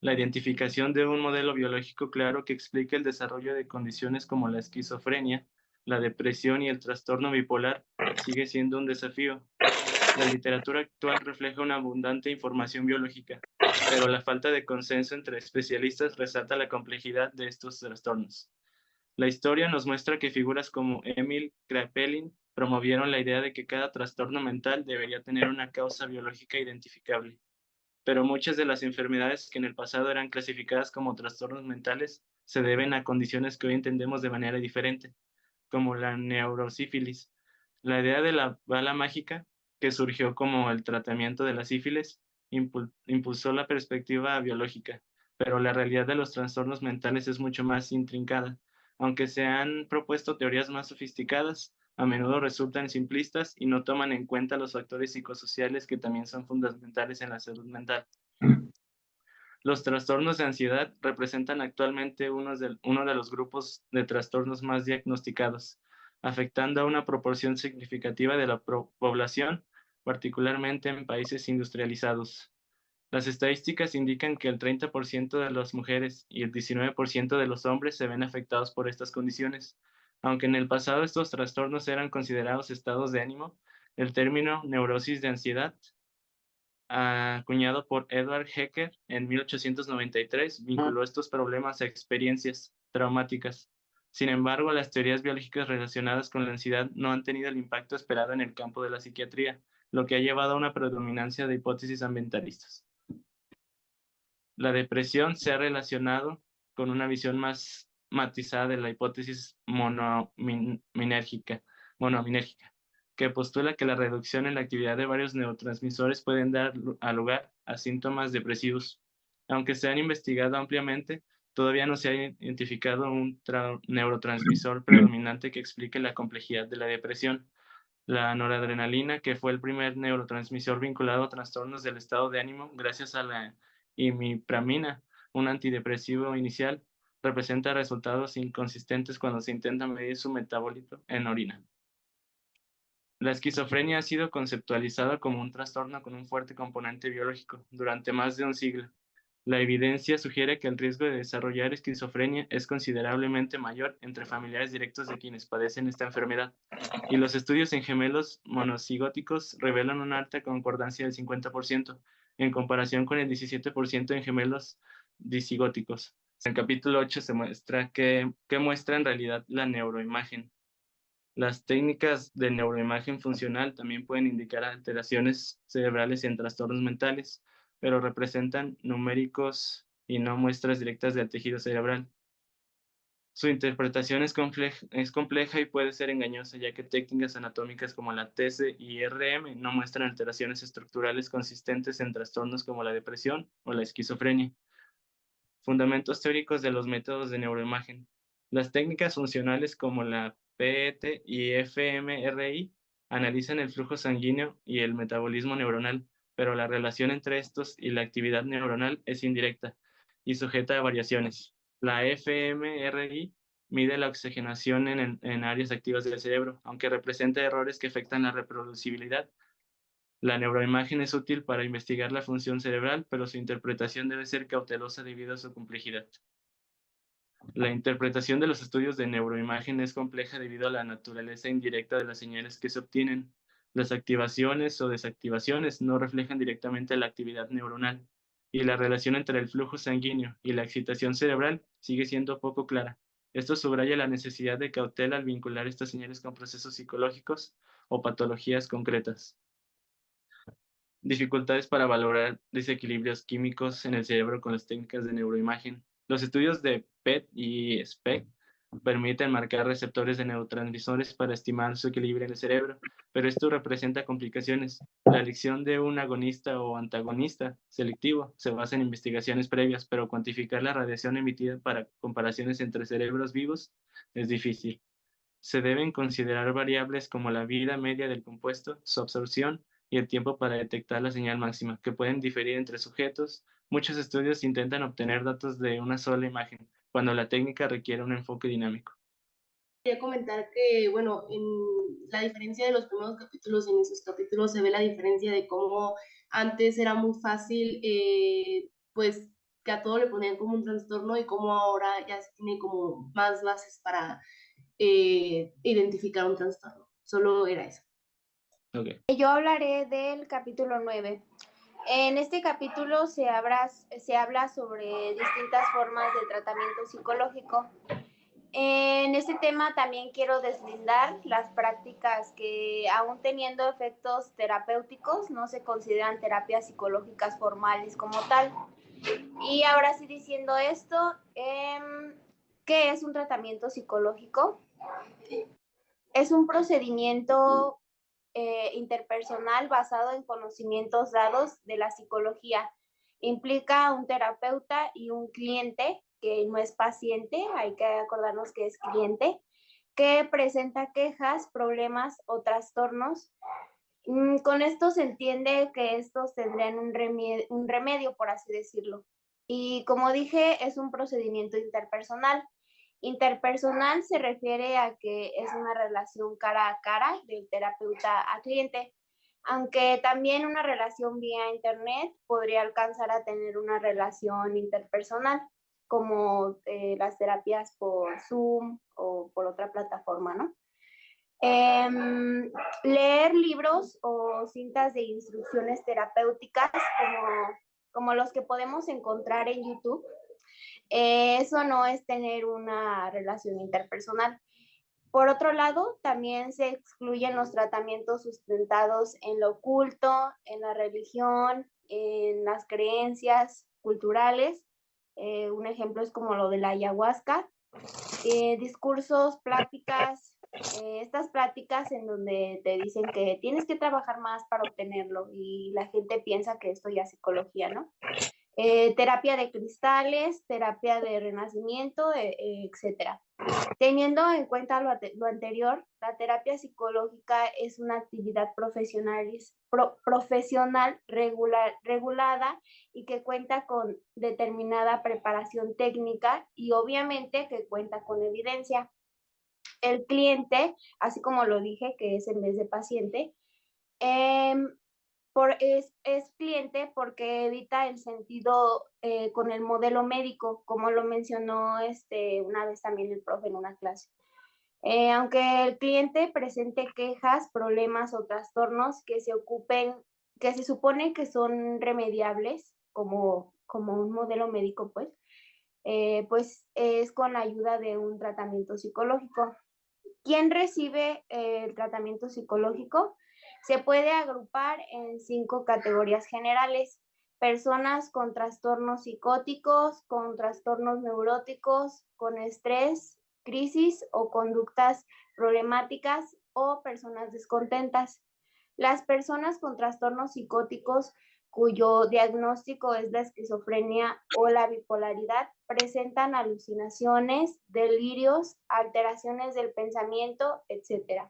la identificación de un modelo biológico claro que explique el desarrollo de condiciones como la esquizofrenia, la depresión y el trastorno bipolar sigue siendo un desafío. La literatura actual refleja una abundante información biológica, pero la falta de consenso entre especialistas resalta la complejidad de estos trastornos. La historia nos muestra que figuras como Emil Kraepelin promovieron la idea de que cada trastorno mental debería tener una causa biológica identificable. Pero muchas de las enfermedades que en el pasado eran clasificadas como trastornos mentales se deben a condiciones que hoy entendemos de manera diferente, como la neurosífilis. La idea de la bala mágica, que surgió como el tratamiento de la sífilis, impulsó la perspectiva biológica, pero la realidad de los trastornos mentales es mucho más intrincada. Aunque se han propuesto teorías más sofisticadas, a menudo resultan simplistas y no toman en cuenta los factores psicosociales que también son fundamentales en la salud mental. Los trastornos de ansiedad representan actualmente uno de los grupos de trastornos más diagnosticados, afectando a una proporción significativa de la población, particularmente en países industrializados. Las estadísticas indican que el 30% de las mujeres y el 19% de los hombres se ven afectados por estas condiciones, Aunque en el pasado estos trastornos eran considerados estados de ánimo, el término neurosis de ansiedad, acuñado por Edward Hecker en 1893, vinculó estos problemas a experiencias traumáticas. Sin embargo, las teorías biológicas relacionadas con la ansiedad no han tenido el impacto esperado en el campo de la psiquiatría, lo que ha llevado a una predominancia de hipótesis ambientalistas. La depresión se ha relacionado con una visión más matizada de la hipótesis monoaminérgica, que postula que la reducción en la actividad de varios neurotransmisores pueden dar lugar a síntomas depresivos. Aunque se han investigado ampliamente, todavía no se ha identificado un neurotransmisor predominante que explique la complejidad de la depresión. La noradrenalina, que fue el primer neurotransmisor vinculado a trastornos del estado de ánimo gracias a la imipramina, un antidepresivo inicial, representa resultados inconsistentes cuando se intenta medir su metabolito en orina. La esquizofrenia ha sido conceptualizada como un trastorno con un fuerte componente biológico durante más de un siglo. La evidencia sugiere que el riesgo de desarrollar esquizofrenia es considerablemente mayor entre familiares directos de quienes padecen esta enfermedad, y los estudios en gemelos monocigóticos revelan una alta concordancia del 50%, en comparación con el 17% en gemelos disigóticos. En el capítulo 8 se muestra que muestra en realidad la neuroimagen. Las técnicas de neuroimagen funcional también pueden indicar alteraciones cerebrales en trastornos mentales, pero representan numéricos y no muestras directas del tejido cerebral. Su interpretación es compleja y puede ser engañosa, ya que técnicas anatómicas como la TCIRM no muestran alteraciones estructurales consistentes en trastornos como la depresión o la esquizofrenia. Fundamentos teóricos de los métodos de neuroimagen. Las técnicas funcionales como la PET y fMRI analizan el flujo sanguíneo y el metabolismo neuronal, pero la relación entre estos y la actividad neuronal es indirecta y sujeta a variaciones. La fMRI mide la oxigenación en áreas activas del cerebro, aunque representa errores que afectan la reproducibilidad. La neuroimagen es útil para investigar la función cerebral, pero su interpretación debe ser cautelosa debido a su complejidad. La interpretación de los estudios de neuroimagen es compleja debido a la naturaleza indirecta de las señales que se obtienen. Las activaciones o desactivaciones no reflejan directamente la actividad neuronal, y la relación entre el flujo sanguíneo y la excitación cerebral sigue siendo poco clara. Esto subraya la necesidad de cautela al vincular estas señales con procesos psicológicos o patologías concretas. Dificultades para valorar desequilibrios químicos en el cerebro con las técnicas de neuroimagen. Los estudios de PET y SPECT permiten marcar receptores de neurotransmisores para estimar su equilibrio en el cerebro, pero esto representa complicaciones. La elección de un agonista o antagonista selectivo se basa en investigaciones previas, pero cuantificar la radiación emitida para comparaciones entre cerebros vivos es difícil. Se deben considerar variables como la vida media del compuesto, su absorción y el tiempo para detectar la señal máxima, que pueden diferir entre sujetos. Muchos estudios intentan obtener datos de una sola imagen, cuando la técnica requiere un enfoque dinámico. Quería comentar que, bueno, en la diferencia de los primeros capítulos, en esos capítulos se ve la diferencia de cómo antes era muy fácil, pues, que a todo le ponían como un trastorno y cómo ahora ya se tiene como más bases para identificar un trastorno. Solo era eso. Okay. Yo hablaré del capítulo 9. En este capítulo se habla sobre distintas formas de tratamiento psicológico. En este tema también quiero deslindar las prácticas que, aún teniendo efectos terapéuticos, no se consideran terapias psicológicas formales como tal. Y ahora sí, diciendo esto, ¿qué es un tratamiento psicológico? Es un procedimiento interpersonal basado en conocimientos dados de la psicología. Implica un terapeuta y un cliente, que no es paciente, hay que acordarnos que es cliente, que presenta quejas, problemas o trastornos. Con esto se entiende que estos tendrían un remedio, por así decirlo. Y como dije, es un procedimiento interpersonal. Interpersonal se refiere a que es una relación cara a cara del terapeuta a cliente, aunque también una relación vía internet podría alcanzar a tener una relación interpersonal, como las terapias por Zoom o por otra plataforma, ¿no? Leer libros o cintas de instrucciones terapéuticas como los que podemos encontrar en YouTube, eso no es tener una relación interpersonal. Por otro lado, también se excluyen los tratamientos sustentados en lo oculto, en la religión, en las creencias culturales. Un ejemplo es como lo de la ayahuasca. Discursos, pláticas, estas pláticas en donde te dicen que tienes que trabajar más para obtenerlo y la gente piensa que esto ya es psicología, ¿no? Terapia de cristales, terapia de renacimiento, etc. Teniendo en cuenta lo anterior, la terapia psicológica es una actividad profesional regulada y que cuenta con determinada preparación técnica y obviamente que cuenta con evidencia. El cliente, así como lo dije, que es en vez de paciente, es cliente porque evita el sentido con el modelo médico, como lo mencionó una vez también el profe en una clase. Aunque el cliente presente quejas, problemas o trastornos que se supone que son remediables, como un modelo médico, pues es con la ayuda de un tratamiento psicológico. ¿Quién recibe el tratamiento psicológico? Se puede agrupar en 5 categorías generales: personas con trastornos psicóticos, con trastornos neuróticos, con estrés, crisis o conductas problemáticas o personas descontentas. Las personas con trastornos psicóticos cuyo diagnóstico es la esquizofrenia o la bipolaridad, presentan alucinaciones, delirios, alteraciones del pensamiento, etc.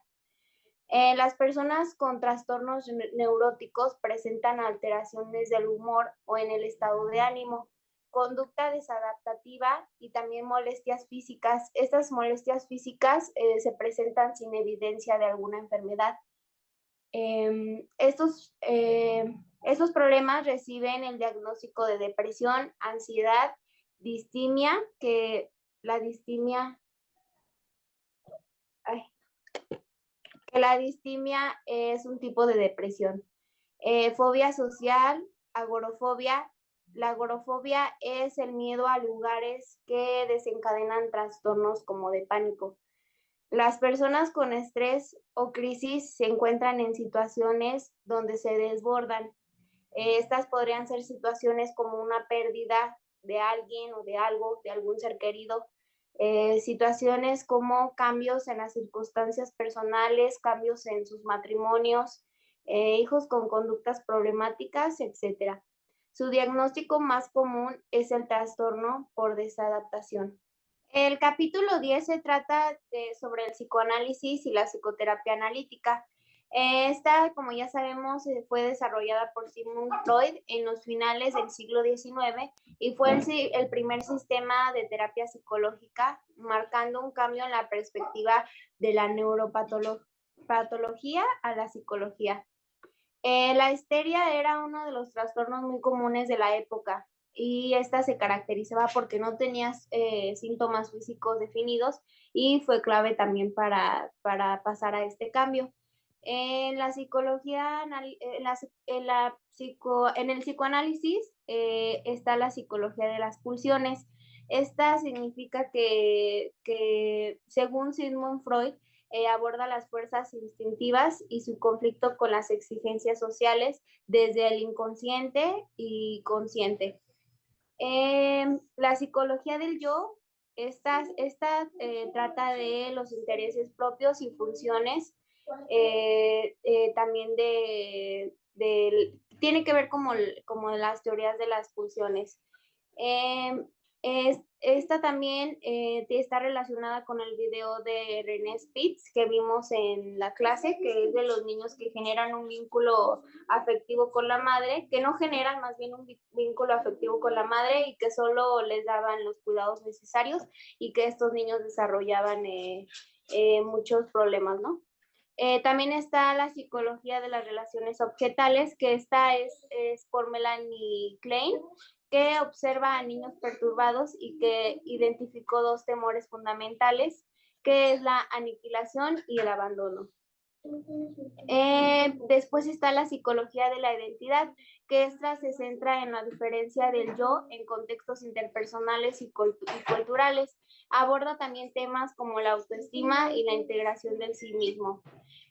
Las personas con trastornos neuróticos presentan alteraciones del humor o en el estado de ánimo, conducta desadaptativa y también molestias físicas. Estas molestias físicas se presentan sin evidencia de alguna enfermedad. Estos problemas reciben el diagnóstico de depresión, ansiedad, distimia, que la distimia es un tipo de depresión. Fobia social, agorafobia. La agorafobia es el miedo a lugares que desencadenan trastornos como de pánico. Las personas con estrés o crisis se encuentran en situaciones donde se desbordan. Estas podrían ser situaciones como una pérdida de alguien o de algo, de algún ser querido. Situaciones como cambios en las circunstancias personales, cambios en sus matrimonios, hijos con conductas problemáticas, etc. Su diagnóstico más común es el trastorno por desadaptación. El capítulo 10 se trata sobre el psicoanálisis y la psicoterapia analítica. Esta, como ya sabemos, fue desarrollada por Sigmund Freud en los finales del siglo XIX y fue el primer sistema de terapia psicológica, marcando un cambio en la perspectiva de la neuropatología a la psicología. La histeria era uno de los trastornos muy comunes de la época y esta se caracterizaba porque no tenía síntomas físicos definidos y fue clave también para pasar a este cambio. En la psicología, en el psicoanálisis está la psicología de las pulsiones. Esta significa que según Sigmund Freud, aborda las fuerzas instintivas y su conflicto con las exigencias sociales desde el inconsciente y consciente. La psicología del yo, esta trata de los intereses propios y funciones, también tiene que ver como las teorías de las pulsiones. Esta también está relacionada con el video de René Spitz que vimos en la clase, que es de los niños que generan un vínculo afectivo con la madre, que no generan más bien un vínculo afectivo con la madre y que solo les daban los cuidados necesarios y que estos niños desarrollaban muchos problemas, ¿no? También está la psicología de las relaciones objetales, que esta es por Melanie Klein, que observa a niños perturbados y que identificó 2 temores fundamentales, que es la aniquilación y el abandono. Después está la psicología de la identidad, que esta se centra en la diferencia del yo en contextos interpersonales y culturales. Aborda también temas como la autoestima y la integración del sí mismo.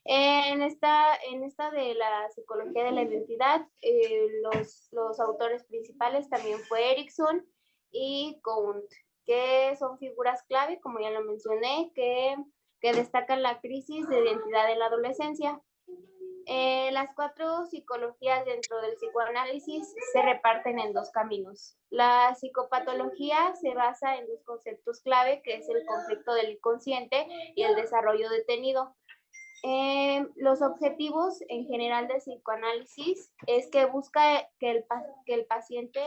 En esta de la psicología de la identidad, los autores principales también fue Erikson y Kuhn, que son figuras clave, como ya lo mencioné, que destacan la crisis de identidad en la adolescencia. Las 4 psicologías dentro del psicoanálisis se reparten en 2 caminos. La psicopatología se basa en 2 conceptos clave, que es el conflicto del inconsciente y el desarrollo detenido. Los objetivos en general del psicoanálisis es que busca que el paciente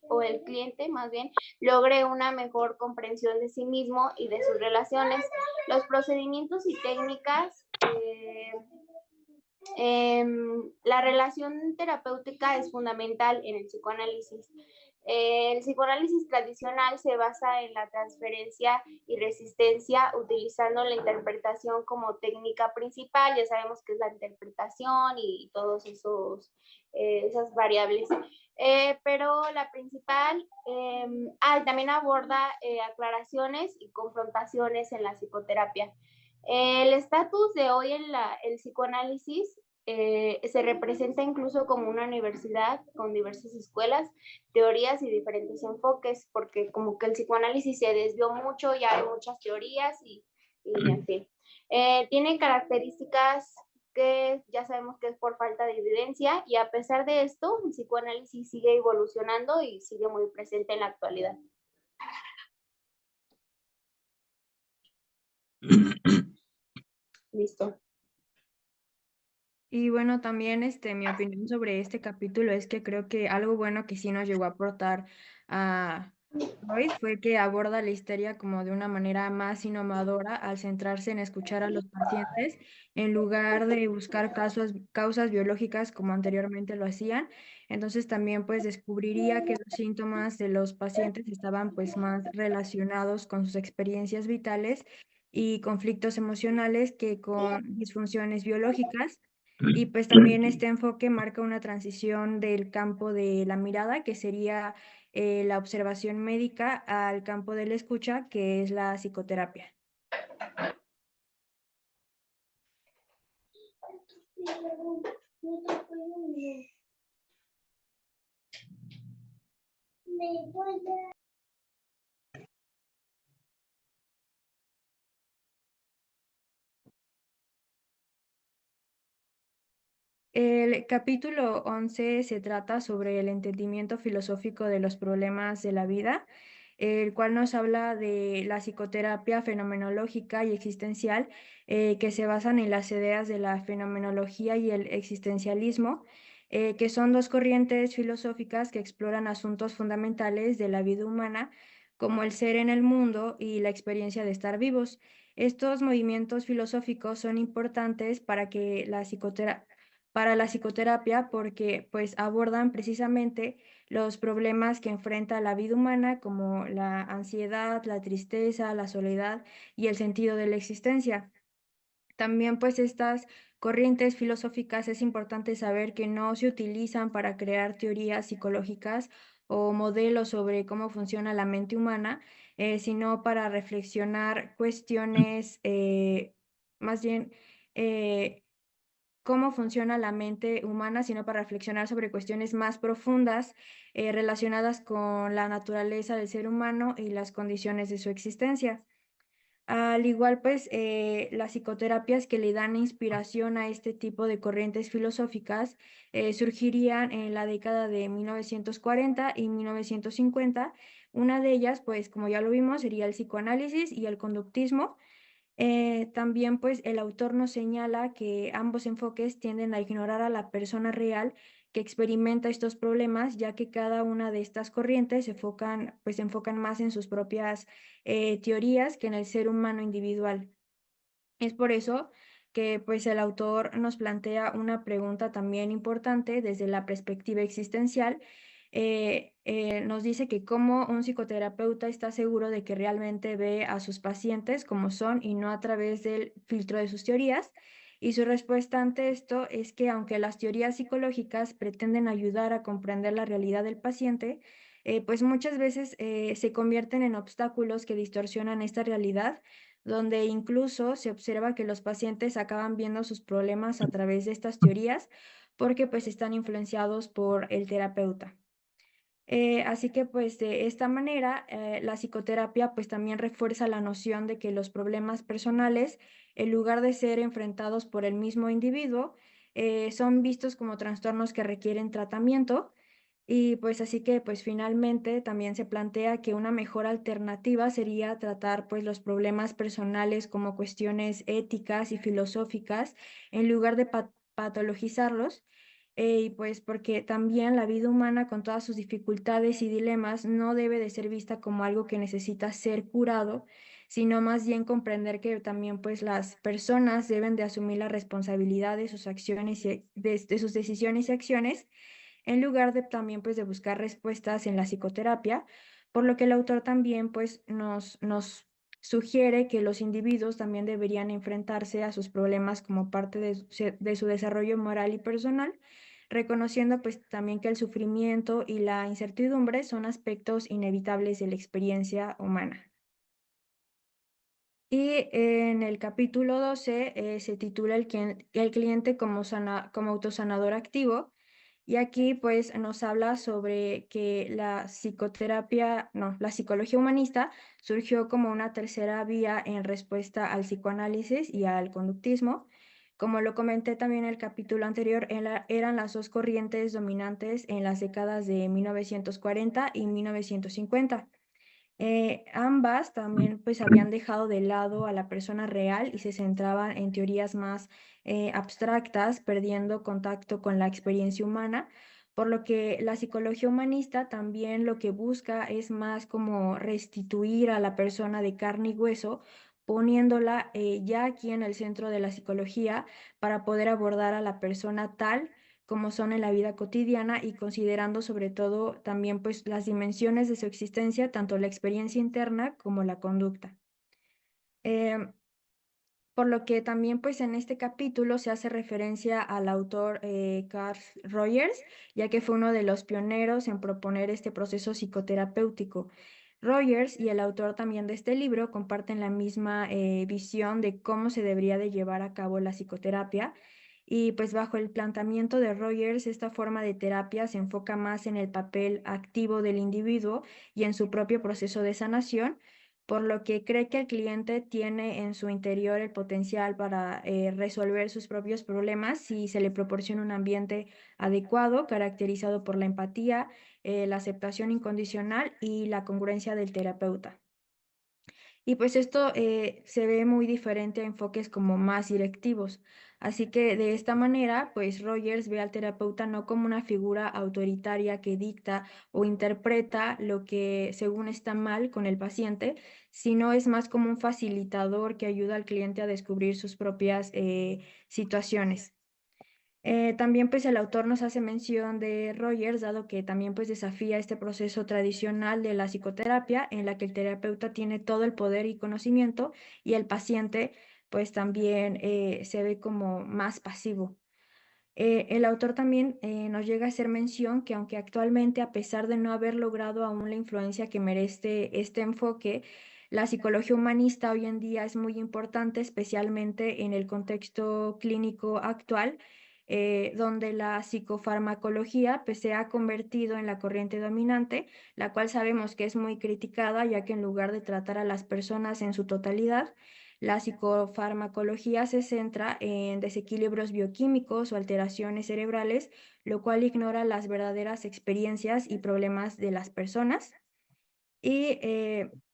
o el cliente más bien logre una mejor comprensión de sí mismo y de sus relaciones. Los procedimientos y técnicas, la relación terapéutica es fundamental en el psicoanálisis. El psicoanálisis tradicional se basa en la transferencia y resistencia, utilizando la interpretación como técnica principal. Ya sabemos que es la interpretación y todos esas variables. Pero la principal también aborda aclaraciones y confrontaciones en la psicoterapia. El estatus de hoy en el psicoanálisis se representa incluso como una universidad con diversas escuelas, teorías y diferentes enfoques, porque como que el psicoanálisis se desvió mucho, ya hay muchas teorías y en fin. Tiene características que ya sabemos que es por falta de evidencia, y a pesar de esto, el psicoanálisis sigue evolucionando y sigue muy presente en la actualidad. Listo. Y bueno, también mi opinión sobre este capítulo es que creo que algo bueno que sí nos llegó a aportar a Freud fue que aborda la histeria como de una manera más innovadora al centrarse en escuchar a los pacientes en lugar de buscar causas biológicas como anteriormente lo hacían. Entonces también pues descubriría que los síntomas de los pacientes estaban pues más relacionados con sus experiencias vitales y conflictos emocionales que con disfunciones biológicas. Y pues también este enfoque marca una transición del campo de la mirada, que sería la observación médica, al campo de la escucha, que es la psicoterapia. El capítulo 11 se trata sobre el entendimiento filosófico de los problemas de la vida, el cual nos habla de la psicoterapia fenomenológica y existencial, que se basan en las ideas de la fenomenología y el existencialismo, que son 2 corrientes filosóficas que exploran asuntos fundamentales de la vida humana, como el ser en el mundo y la experiencia de estar vivos. Estos movimientos filosóficos son importantes para la psicoterapia, porque pues abordan precisamente los problemas que enfrenta la vida humana, como la ansiedad, la tristeza, la soledad y el sentido de la existencia. También pues estas corrientes filosóficas es importante saber que no se utilizan para crear teorías psicológicas o modelos sobre cómo funciona la mente humana, sino para reflexionar cuestiones, más bien, cómo funciona la mente humana, sino para reflexionar sobre cuestiones más profundas, relacionadas con la naturaleza del ser humano y las condiciones de su existencia. Al igual, pues, las psicoterapias que le dan inspiración a este tipo de corrientes filosóficas surgirían en la década de 1940 y 1950. Una de ellas, pues, como ya lo vimos, sería el psicoanálisis y el conductismo. También pues el autor nos señala que ambos enfoques tienden a ignorar a la persona real que experimenta estos problemas, ya que cada una de estas corrientes se enfocan más en sus propias teorías que en el ser humano individual. Es por eso que pues el autor nos plantea una pregunta también importante desde la perspectiva existencial, nos dice que cómo un psicoterapeuta está seguro de que realmente ve a sus pacientes como son y no a través del filtro de sus teorías. Y su respuesta ante esto es que aunque las teorías psicológicas pretenden ayudar a comprender la realidad del paciente, pues muchas veces se convierten en obstáculos que distorsionan esta realidad, donde incluso se observa que los pacientes acaban viendo sus problemas a través de estas teorías porque pues están influenciados por el terapeuta. Así que pues de esta manera la psicoterapia pues también refuerza la noción de que los problemas personales, en lugar de ser enfrentados por el mismo individuo, son vistos como trastornos que requieren tratamiento. Y pues así que pues finalmente también se plantea que una mejor alternativa sería tratar pues los problemas personales como cuestiones éticas y filosóficas en lugar de patologizarlos. Y pues porque también la vida humana con todas sus dificultades y dilemas no debe de ser vista como algo que necesita ser curado, sino más bien comprender que también pues las personas deben de asumir la responsabilidad de sus acciones y de sus decisiones y acciones en lugar de también pues de buscar respuestas en la psicoterapia, por lo que el autor también pues nos sugiere que los individuos también deberían enfrentarse a sus problemas como parte de su desarrollo moral y personal, reconociendo pues también que el sufrimiento y la incertidumbre son aspectos inevitables de la experiencia humana. Y en el capítulo 12 se titula el cliente como autosanador activo. Y aquí pues nos habla sobre que la psicoterapia, no, la psicología humanista surgió como una tercera vía en respuesta al psicoanálisis y al conductismo. Como lo comenté también en el capítulo anterior, eran las dos corrientes dominantes en las décadas de 1940 y 1950. Ambas también pues habían dejado de lado a la persona real y se centraban en teorías más abstractas, perdiendo contacto con la experiencia humana, por lo que la psicología humanista también lo que busca es más como restituir a la persona de carne y hueso, poniéndola ya aquí en el centro de la psicología para poder abordar a la persona tal como son en la vida cotidiana y considerando sobre todo también pues las dimensiones de su existencia, tanto la experiencia interna como la conducta. Por lo que también pues en este capítulo se hace referencia al autor Carl Rogers, ya que fue uno de los pioneros en proponer este proceso psicoterapéutico. Rogers y el autor también de este libro comparten la misma visión de cómo se debería de llevar a cabo la psicoterapia. Y pues bajo el planteamiento de Rogers, esta forma de terapia se enfoca más en el papel activo del individuo y en su propio proceso de sanación, por lo que cree que el cliente tiene en su interior el potencial para resolver sus propios problemas si se le proporciona un ambiente adecuado, caracterizado por la empatía, la aceptación incondicional y la congruencia del terapeuta. Y pues esto se ve muy diferente a enfoques como más directivos. Así que de esta manera, pues Rogers ve al terapeuta no como una figura autoritaria que dicta o interpreta lo que según está mal con el paciente, sino es más como un facilitador que ayuda al cliente a descubrir sus propias situaciones. También pues el autor nos hace mención de Rogers, dado que también pues desafía este proceso tradicional de la psicoterapia en la que el terapeuta tiene todo el poder y conocimiento y el paciente pues también se ve como más pasivo. El autor también nos llega a hacer mención que aunque actualmente a pesar de no haber logrado aún la influencia que merece este enfoque, la psicología humanista hoy en día es muy importante, especialmente en el contexto clínico actual, donde la psicofarmacología pues, se ha convertido en la corriente dominante, la cual sabemos que es muy criticada, ya que en lugar de tratar a las personas en su totalidad, la psicofarmacología se centra en desequilibrios bioquímicos o alteraciones cerebrales, lo cual ignora las verdaderas experiencias y problemas de las personas. Y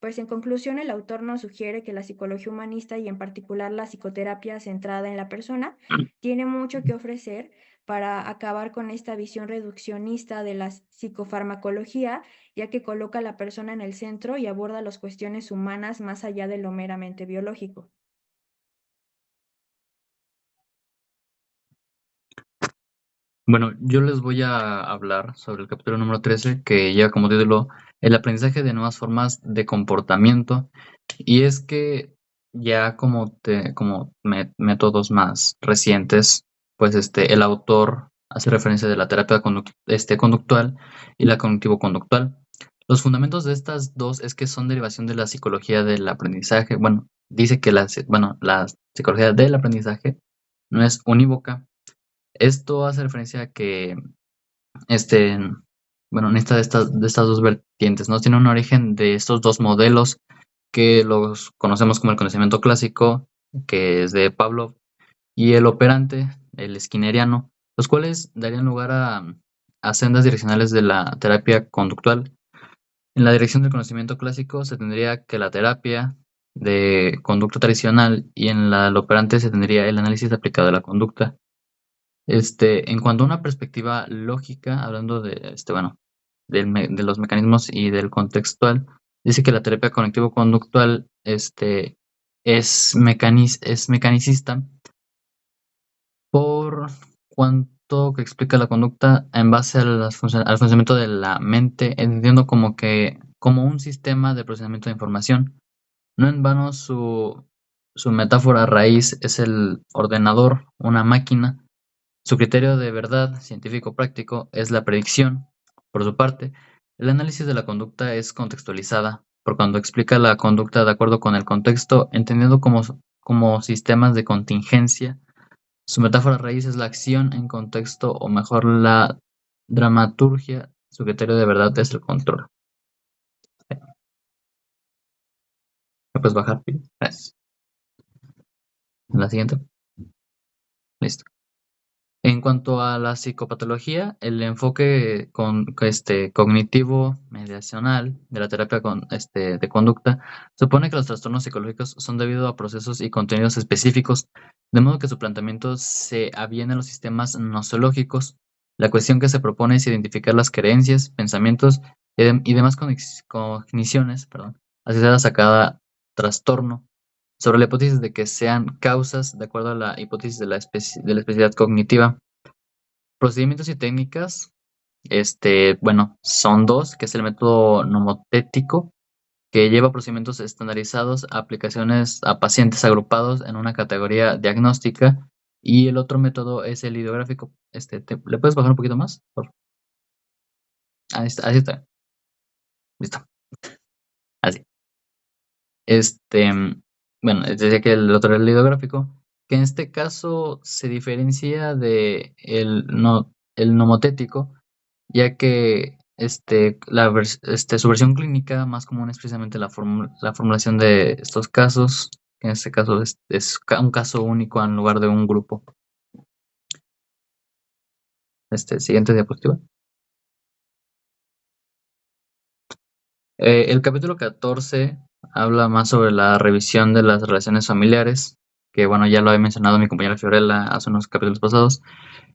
pues en conclusión, el autor nos sugiere que la psicología humanista y en particular la psicoterapia centrada en la persona tiene mucho que ofrecer para acabar con esta visión reduccionista de la psicofarmacología, ya que coloca a la persona en el centro y aborda las cuestiones humanas más allá de lo meramente biológico. Bueno, yo les voy a hablar sobre el capítulo número 13, que lleva como título El aprendizaje de nuevas formas de comportamiento. Y es que ya como métodos más recientes, pues el autor hace referencia de la terapia conductual y la cognitivo-conductual. Los fundamentos de estas dos es que son derivación de la psicología del aprendizaje. Bueno, dice que la psicología del aprendizaje no es unívoca. Esto hace referencia a que, este, bueno, en esta de estas dos vertientes, ¿no? Tiene un origen de estos dos modelos que los conocemos como el conocimiento clásico, que es de Pavlov, y el operante, el skinneriano, los cuales darían lugar a sendas direccionales de la terapia conductual. En la dirección del conocimiento clásico se tendría que la terapia de conducta tradicional y en la del operante se tendría el análisis aplicado de la conducta. En cuanto a una perspectiva lógica, hablando de, bueno, de los mecanismos y del contextual, dice que la terapia cognitivo-conductual, es mecanicista por cuanto que explica la conducta en base al funcionamiento de la mente, entendiendo como un sistema de procesamiento de información. No en vano su metáfora raíz es el ordenador, una máquina. Su criterio de verdad científico práctico es la predicción. Por su parte, el análisis de la conducta es contextualizada, por cuando explica la conducta de acuerdo con el contexto, entendiendo como sistemas de contingencia. Su metáfora raíz es la acción en contexto, o mejor la dramaturgia. Su criterio de verdad es el control. ¿Me puedes bajar? Gracias. La siguiente. Listo. En cuanto a la psicopatología, el enfoque cognitivo mediacional de la terapia de conducta supone que los trastornos psicológicos son debido a procesos y contenidos específicos, de modo que su planteamiento se aviene a los sistemas nosológicos. La cuestión que se propone es identificar las creencias, pensamientos y demás cogniciones, asociadas a cada trastorno, sobre la hipótesis de que sean causas de acuerdo a la hipótesis de la especialidad cognitiva. Procedimientos y técnicas, bueno, son dos, que es el método nomotético, que lleva procedimientos estandarizados a aplicaciones a pacientes agrupados en una categoría diagnóstica, y el otro método es el ideográfico. ¿Le puedes bajar un poquito más? Ahí está, así está. Listo. Así. Bueno, decía que el otro era el ideográfico, que en este caso se diferencia de el nomotético, ya que su versión clínica más común es precisamente la formulación de estos casos, que en este caso es un caso único en lugar de un grupo. Siguiente diapositiva. El capítulo 14 habla más sobre la revisión de las relaciones familiares, que bueno, ya lo había mencionado mi compañera Fiorella hace unos capítulos pasados,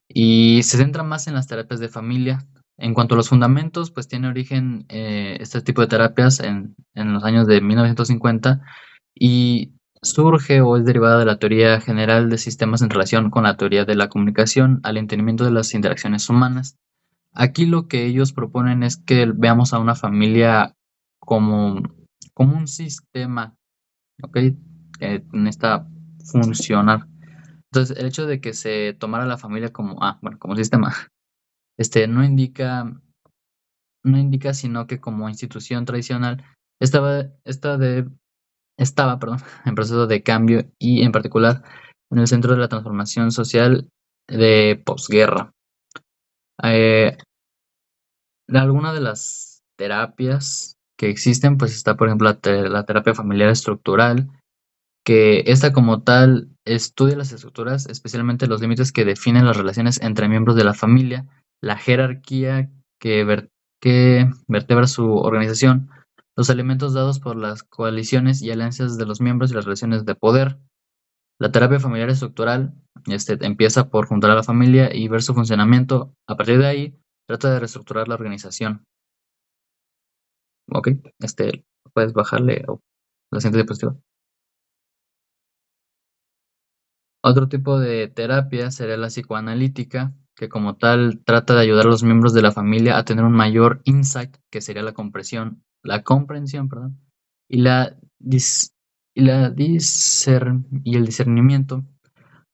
y se centra más en las terapias de familia. En cuanto a los fundamentos, pues tiene origen este tipo de terapias en los años de 1950 y surge o es derivada de la teoría general de sistemas en relación con la teoría de la comunicación al entendimiento de las interacciones humanas. Aquí lo que ellos proponen es que veamos a una familia como un sistema, ¿ok? Necesita funcionar. Entonces, el hecho de que se tomara la familia como sistema, no indica sino que como institución tradicional estaba en proceso de cambio y en particular en el centro de la transformación social de posguerra. Alguna de las terapias que existen, pues está, por ejemplo, la terapia familiar estructural, que esta como tal estudia las estructuras, especialmente los límites que definen las relaciones entre miembros de la familia, la jerarquía que vertebra su organización, los elementos dados por las coaliciones y alianzas de los miembros y las relaciones de poder. La terapia familiar estructural empieza por juntar a la familia y ver su funcionamiento. A partir de ahí, trata de reestructurar la organización. Ok, puedes bajarle la siguiente diapositiva. Otro tipo de terapia sería la psicoanalítica, que como tal trata de ayudar a los miembros de la familia a tener un mayor insight, que sería la comprensión, perdón, y el discernimiento.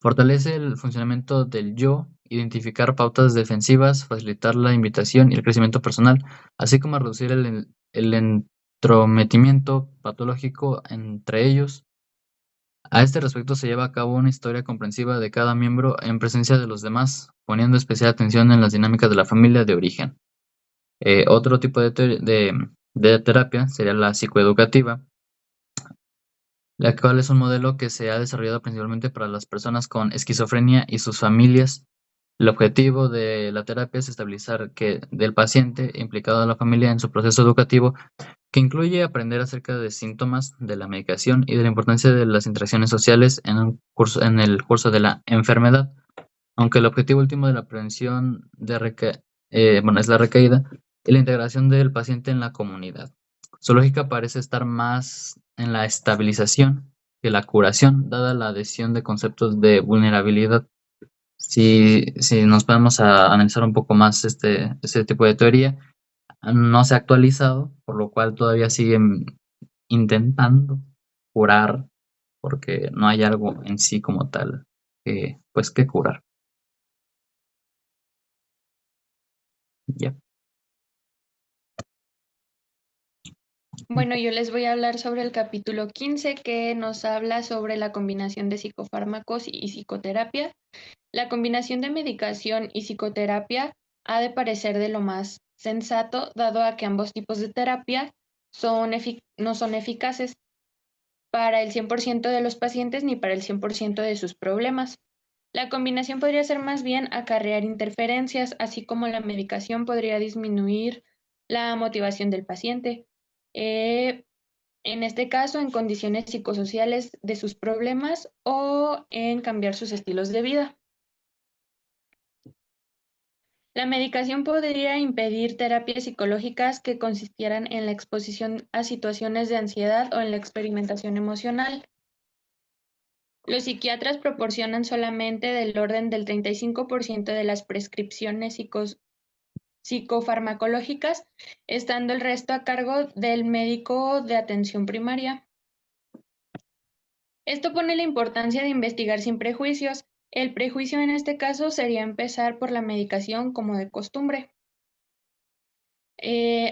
Fortalece el funcionamiento del yo, identificar pautas defensivas, facilitar la invitación y el crecimiento personal, así como reducir el entrometimiento patológico entre ellos. A este respecto se lleva a cabo una historia comprensiva de cada miembro en presencia de los demás, poniendo especial atención en las dinámicas de la familia de origen. Otro tipo de terapia sería la psicoeducativa, la cual es un modelo que se ha desarrollado principalmente para las personas con esquizofrenia y sus familias. El objetivo de la terapia es estabilizar del paciente implicado a la familia en su proceso educativo, que incluye aprender acerca de síntomas de la medicación y de la importancia de las interacciones sociales en el curso de la enfermedad. Aunque el objetivo último de la prevención es la recaída y la integración del paciente en la comunidad. Su lógica parece estar más en la estabilización que la curación, dada la adhesión de conceptos de vulnerabilidad. Si nos podemos analizar un poco más este tipo de teoría, no se ha actualizado, por lo cual todavía siguen intentando curar, porque no hay algo en sí como tal que curar. Ya. Bueno, yo les voy a hablar sobre el capítulo 15 que nos habla sobre la combinación de psicofármacos y psicoterapia. La combinación de medicación y psicoterapia ha de parecer de lo más sensato, dado a que ambos tipos de terapia no son eficaces para el 100% de los pacientes ni para el 100% de sus problemas. La combinación podría ser más bien acarrear interferencias, así como la medicación podría disminuir la motivación del paciente. En este caso, en condiciones psicosociales de sus problemas o en cambiar sus estilos de vida. La medicación podría impedir terapias psicológicas que consistieran en la exposición a situaciones de ansiedad o en la experimentación emocional. Los psiquiatras proporcionan solamente del orden del 35% de las prescripciones psicofarmacológicas, estando el resto a cargo del médico de atención primaria. Esto pone la importancia de investigar sin prejuicios. El prejuicio en este caso sería empezar por la medicación como de costumbre.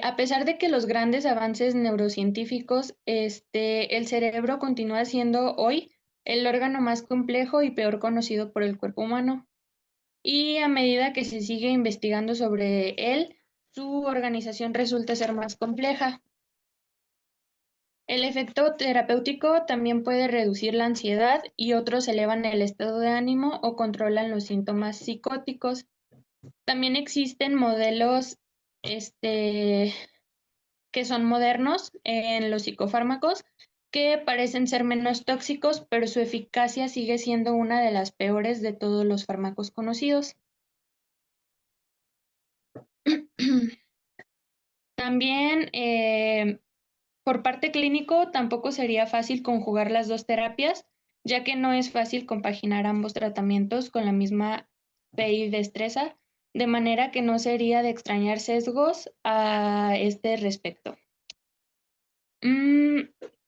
A pesar de que los grandes avances neurocientíficos, el cerebro continúa siendo hoy el órgano más complejo y peor conocido por el cuerpo humano. Y a medida que se sigue investigando sobre él, su organización resulta ser más compleja. El efecto terapéutico también puede reducir la ansiedad y otros elevan el estado de ánimo o controlan los síntomas psicóticos. También existen modelos que son modernos en los psicofármacos que parecen ser menos tóxicos, pero su eficacia sigue siendo una de las peores de todos los fármacos conocidos. También, por parte clínico, tampoco sería fácil conjugar las dos terapias, ya que no es fácil compaginar ambos tratamientos con la misma fe y destreza, de manera que no sería de extrañar sesgos a este respecto.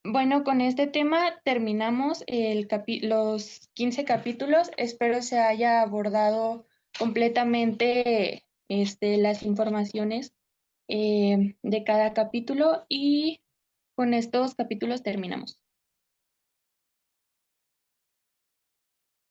Bueno, con este tema terminamos los 15 capítulos. Espero se haya abordado completamente las informaciones de cada capítulo y con estos capítulos terminamos.